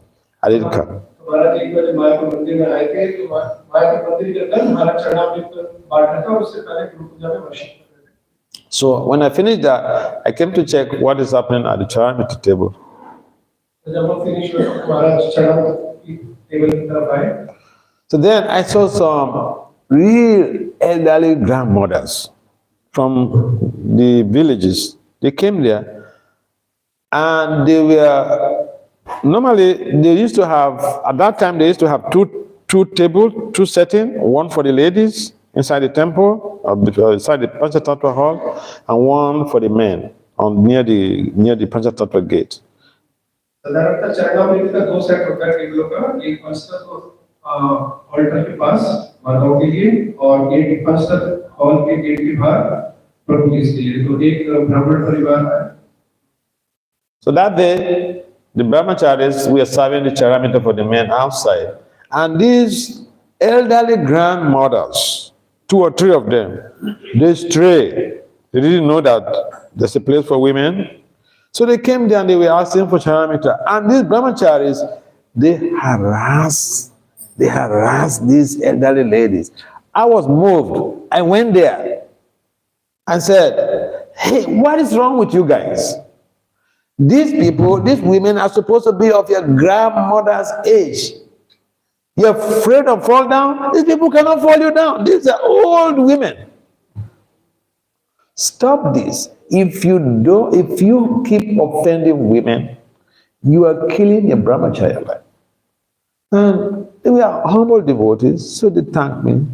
I didn't come. महाराज एक बार मायापुर मंदिर में आए थे तो मायापुर मंदिर के अंदर महाराज चरणामृत बांट रहा था और उससे पहले गुरु पूजा में वर्षिप कर रहे थे। So when I finished that, I came to check what is happening at the Charanamita table. जब हम फिनिश हुए तो महाराज चरणामृत की टेबल की तरफ आए। So then I saw some real elderly grandmothers from the villages. They came there and they were, normally they used to have, at that time they used to have two tables, two settings, one for the ladies inside the temple, inside the Panchatattva hall, and one for the men near the Panchatattva gate. साधारणतः चरणामृत का दो set होता है टेबलों का, एक पंचतत्व ऑल्टर के पास माताओं के लिए और एक पंचतत्व हॉल के गेट के बाहर प्रभु जी के लिए। तो एक ब्राह्मण परिवार है। So that day, the brahmacharis were serving the charamita for the men outside. And these elderly grandmothers, 2 or 3 of them, they stray. They didn't know that there's a place for women. So they came there and they were asking for charamita. And these brahmacharis, they harassed these elderly ladies. I was moved. I went there and said, hey, what is wrong with you guys? These people, these women are supposed to be of your grandmother's age. You're afraid of fall down? These people cannot fall you down. These are old women. Stop this. If you keep offending women, you are killing your brahmacharya life. And we are humble devotees, so they thank me.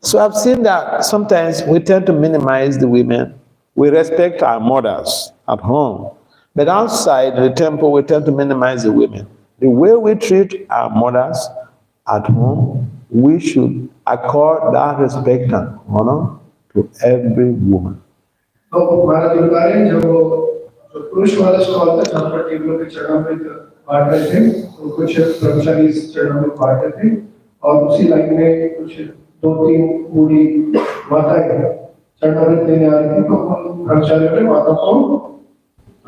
So I've seen that sometimes we tend to minimize the women. We respect our mothers at home, But outside the temple, we tend to minimize the women. The way we treat our mothers at home, we should accord that respect and honor to every woman. तो महाराज बता रहे हैं जब वो जो पुरुष वाला stall था जहाँ पर टेबलों के चरणामृत बांट रहे थे तो कुछ कर्मचारी इस चरणामृत बांट रहे थे और उसी लाइन में कुछ 2-3 बूढ़ी माताएं चरणामृत लेने आ रही थी तो उन कर्मचारियों ने माता को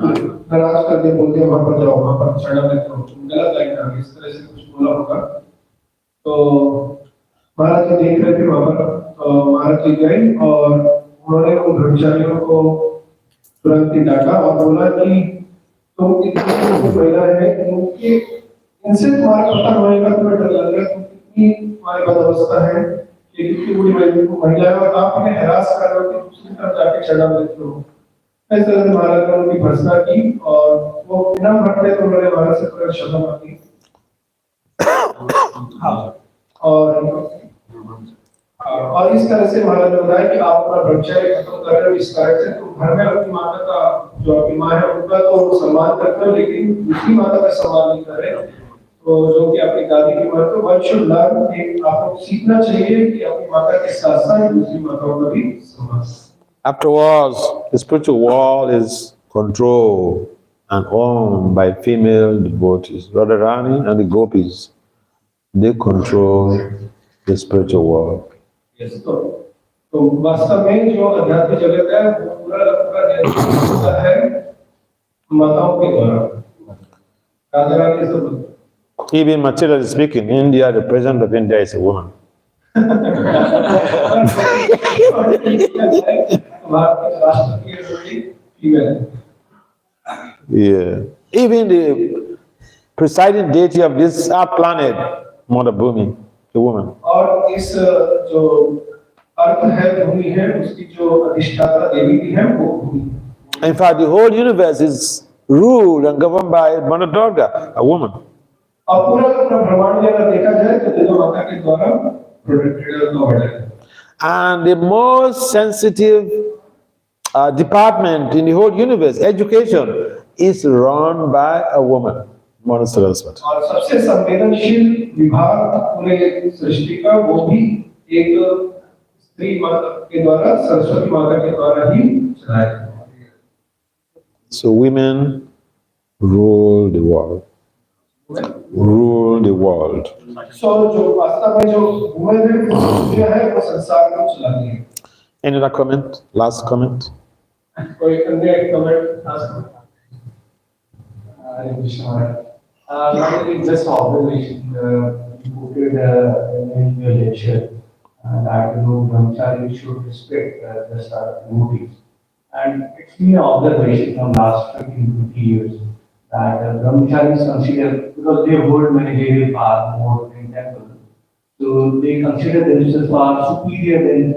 नाराज कर दिया, बोल दिया वहां पर जाओ, वहां पर चरणामृत लो, गलत लाइन आ गई, इस तरह से कुछ बोला होगा। तो महाराज जी देख रहे थे वहां पर, तो महाराज जी गए और उन्होंने उन कर्मचारियों को तुरंत ही डांटा और बोला कि तुम इतनी महिला है क्योंकि इनसे तुम्हारा पता होने का तुम्हें डर लग रहा है, तुम कितनी तुम्हारी बदअवस्था है कि कितनी बुरी महिला है और आप उन्हें हैरास कर रहे हो कि दूसरी तरफ जाके चरणामृत लो। इस तरह से महाराज ने उनकी भर्त्सना की और वो बिना भटके तो उन्होंने महाराज से तुरंत क्षमा मांगी। और इस तरह से महाराज ने बताया कि आप अपना ब्रह्मचर्य खत्म कर रहे हो इस कारण से, तो घर में अपनी माता का जो आपकी माँ है उनका तो सम्मान करते हो लेकिन दूसरी माता का सम्मान नहीं कर रहे, तो जो कि आपकी दादी की माँ, तो वन शुड लर्न, आपको सीखना चाहिए कि अपनी माता के साथ साथ दूसरी माताओं का भी सम्मान। Afterwards, the spiritual world is controlled and owned by female devotees. Radharani and the gopis, they control the spiritual world. Yes, तो वास्तव में जो अध्यात्मिक जगत है वो पूरा है माताओं के द्वारा। राधा रानी सब Even materially speaking, India, the president of India is a woman. Yeah. Even the presiding deity of this our planet, Mother Bhumi, a woman. और इस जो अर्थ है भूमि है उसकी जो अधिष्ठाता देवी भी है वो भूमि। In fact, the whole universe is ruled and governed by Mother Durga, a woman. और पूरा ब्रह्मांड में अगर देखा जाए तो देवी माता के द्वारा प्रोटेक्टेड और गवर्नड है। And the most sensitive department in the whole universe, education, is run by a woman, Mother Saraswati. और सबसे संवेदनशील विभाग पूरे सृष्टि का वो भी एक स्त्री माता के द्वारा, सरस्वती माता के द्वारा ही चलाया जाता है। So women rule the world. Rule the world. So जो वास्तव में जो वुमेन है वो संसार को चलाती है। Any other comment? Last comment? कोई अन्य comment last comment? Hare Krishna. Not just observation. You quoted in your lecture that brahmachari should respect the devotees. And it's been an observation from last 15-20 years that brahmacharis consider, because they hold managerial power more in temple, so they consider themselves far superior than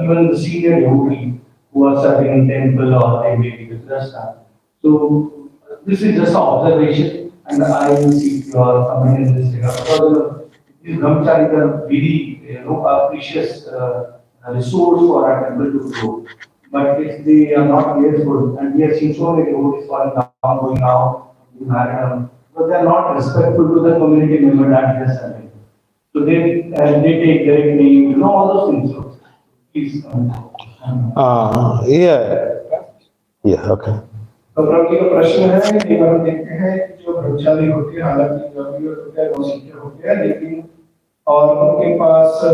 even the senior devotee who are serving in temple or they may be with Grahasth. So this is just an observation, and I will seek your comment in this regard, because these brahmacharis are very, a precious resource for our temple to grow. But if they are not careful, and we have seen so many devotees falling down, going out, but they are not respectful to the community member that they are serving. So they take their name, all those things. So please. Yeah, okay. तो प्रभु का प्रश्न है कि हम देखते हैं कि जो ब्रह्मचारी होते हैं, हालांकि जो भी होते हैं वो सीखे होते हैं, लेकिन और उनके पास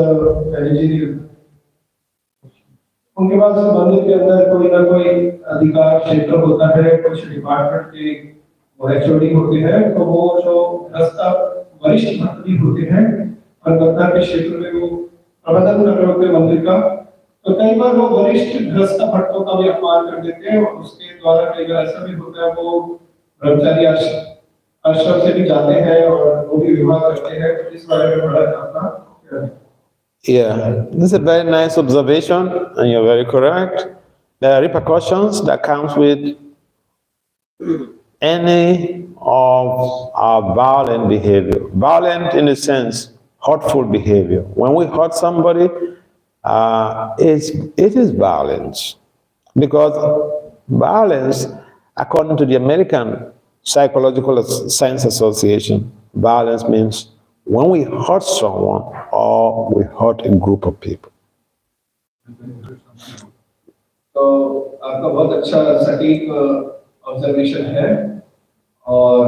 मंदिर के अंदर कोई ना कोई अधिकार क्षेत्र होता है, कुछ डिपार्टमेंट के एचओडी होते हैं, तो वो जो वरिष्ठ भक्त भी होते हैं और गद्दार के क्षेत्र में वो प्रबंधन कर रहे होते हैं मंदिर का, तो कई बार वो वरिष्ठ गृहस्थ भक्तों का भी अपमान कर देते हैं, और उसके द्वारा कई बार ऐसा भी होता है वो ब्रह्मचारी आश्रम से भी जाते हैं और वो भी विवाह करते हैं। तो इस बारे में बड़ा जानना। Yeah, this is a very nice observation, and you're very correct. There are repercussions that comes with any of our violent behavior. Violent in the sense, hurtful behavior. When we hurt somebody, it is violence, because violence According to the American Psychological Science Association, violence means when we hurt someone or we hurt a group of people. तो आपका बहुत अच्छा सटीक observation है और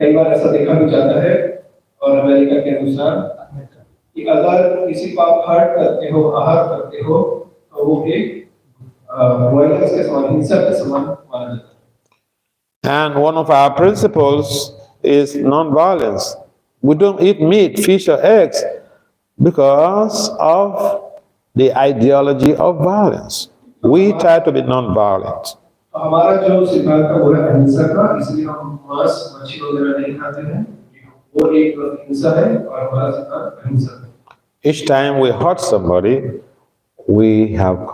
कई बार ऐसा देखा भी जाता है और अमेरिका के अनुसार कि अगर किसी को आप हर्ट करते हो आहत करते हो तो वो एक वायलेंस के समान हिंसा के समान माना जाता है. And one of our principles is non-violence. We don't eat meat, fish, or eggs because of the ideology of violence. We try to be non-violent. हमारा जो सिद्धांत है वो है अहिंसा का, इसलिए हम मांस मच्छी वगैरह नहीं खाते हैं. वो एक हिंसा है और हमारा सिद्धांत अहिंसा है. Each time we hurt somebody, we have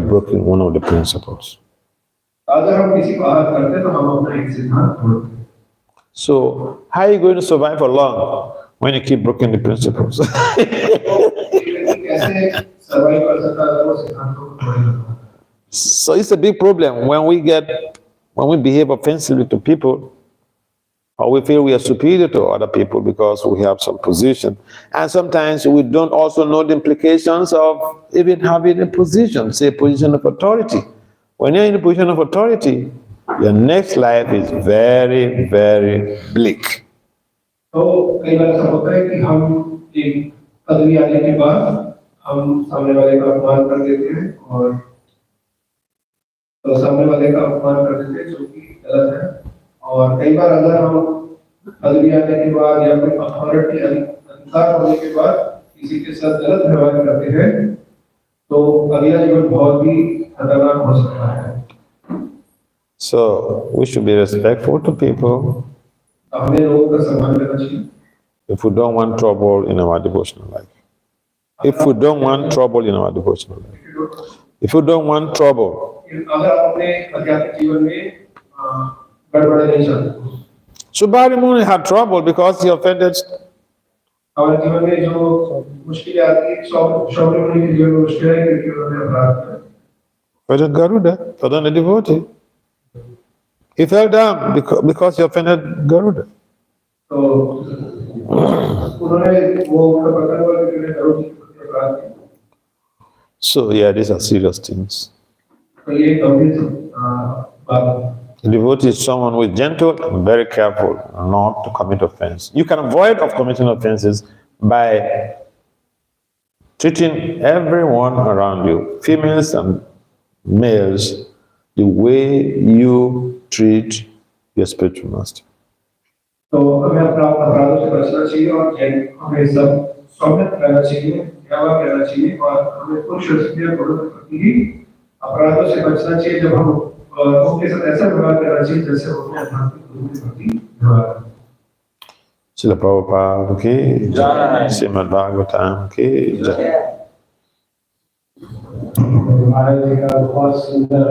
broken one of the principles. अगर हम किसी को आहत करते हैं तो हम अपना एक सिद्धांत तोड़ते हैं. So, how are you going to survive for long when you keep breaking the principles? So it's a big problem when we behave offensively to people, or we feel we are superior to other people because we have some position. And sometimes we don't also know the implications of even having a position, say a position of authority. When you're in a position of authority, your next life is very, very bleak. तो कई बार ऐसा होता है कि हम एक पदवी आने के बाद हम सामने वाले का अपमान कर देते हैं और तो सामने वाले का अपमान कर देते हैं जो कि गलत है. और कई बार अगर हम पदवी आने के बाद या कोई अथॉरिटी अधिकार होने के बाद किसी के साथ गलत व्यवहार करते हैं तो अगला जीवन बहुत ही खतरनाक हो सकता है. So we should be respectful to people हमें लोगों का सम्मान करना चाहिए. if we don't want trouble in our devotional life. If we don't want trouble in our devotional life. If we don't want trouble. अगर आप अपने आध्यात्मिक जीवन में गड़बड़ी नहीं चाहते. Subhari Muni had trouble because he offended. हमारे जीवन में जो मुश्किलें आती हैं शौर्य मुनि के जीवन में मुश्किलें हैं क्योंकि उन्होंने अपराध किया. Offended Garuda, Pradhan the devotee. He fell down because he offended Garuda. तो उन्होंने वो उनका पतन हुआ क्योंकि उन्होंने गरुड़ जी के प्रति अपराध किया. So yeah, these are serious things. तो ये गंभीर बात है. A devotee is someone who is gentle and very careful not to commit offense. You can avoid of committing offenses by treating everyone around you, females and males, the way you treat your spiritual master. तो हमें अपराधों से बचना चाहिए और हमें सब सौम्य रहना चाहिए, दयावान रहना चाहिए और हमें पुरुष और स्त्रियों दोनों के प्रति ही अपराधों से बचना चाहिए. जब हम उनके साथ ऐसा व्यवहार करना चाहिए जैसे उन्होंने आध्यात्मिक गुरु के प्रति व्यवहार किया. Srila Prabhupada की जय, श्रीमद् भागवतम की जय. महाराज जी का बहुत सुंदर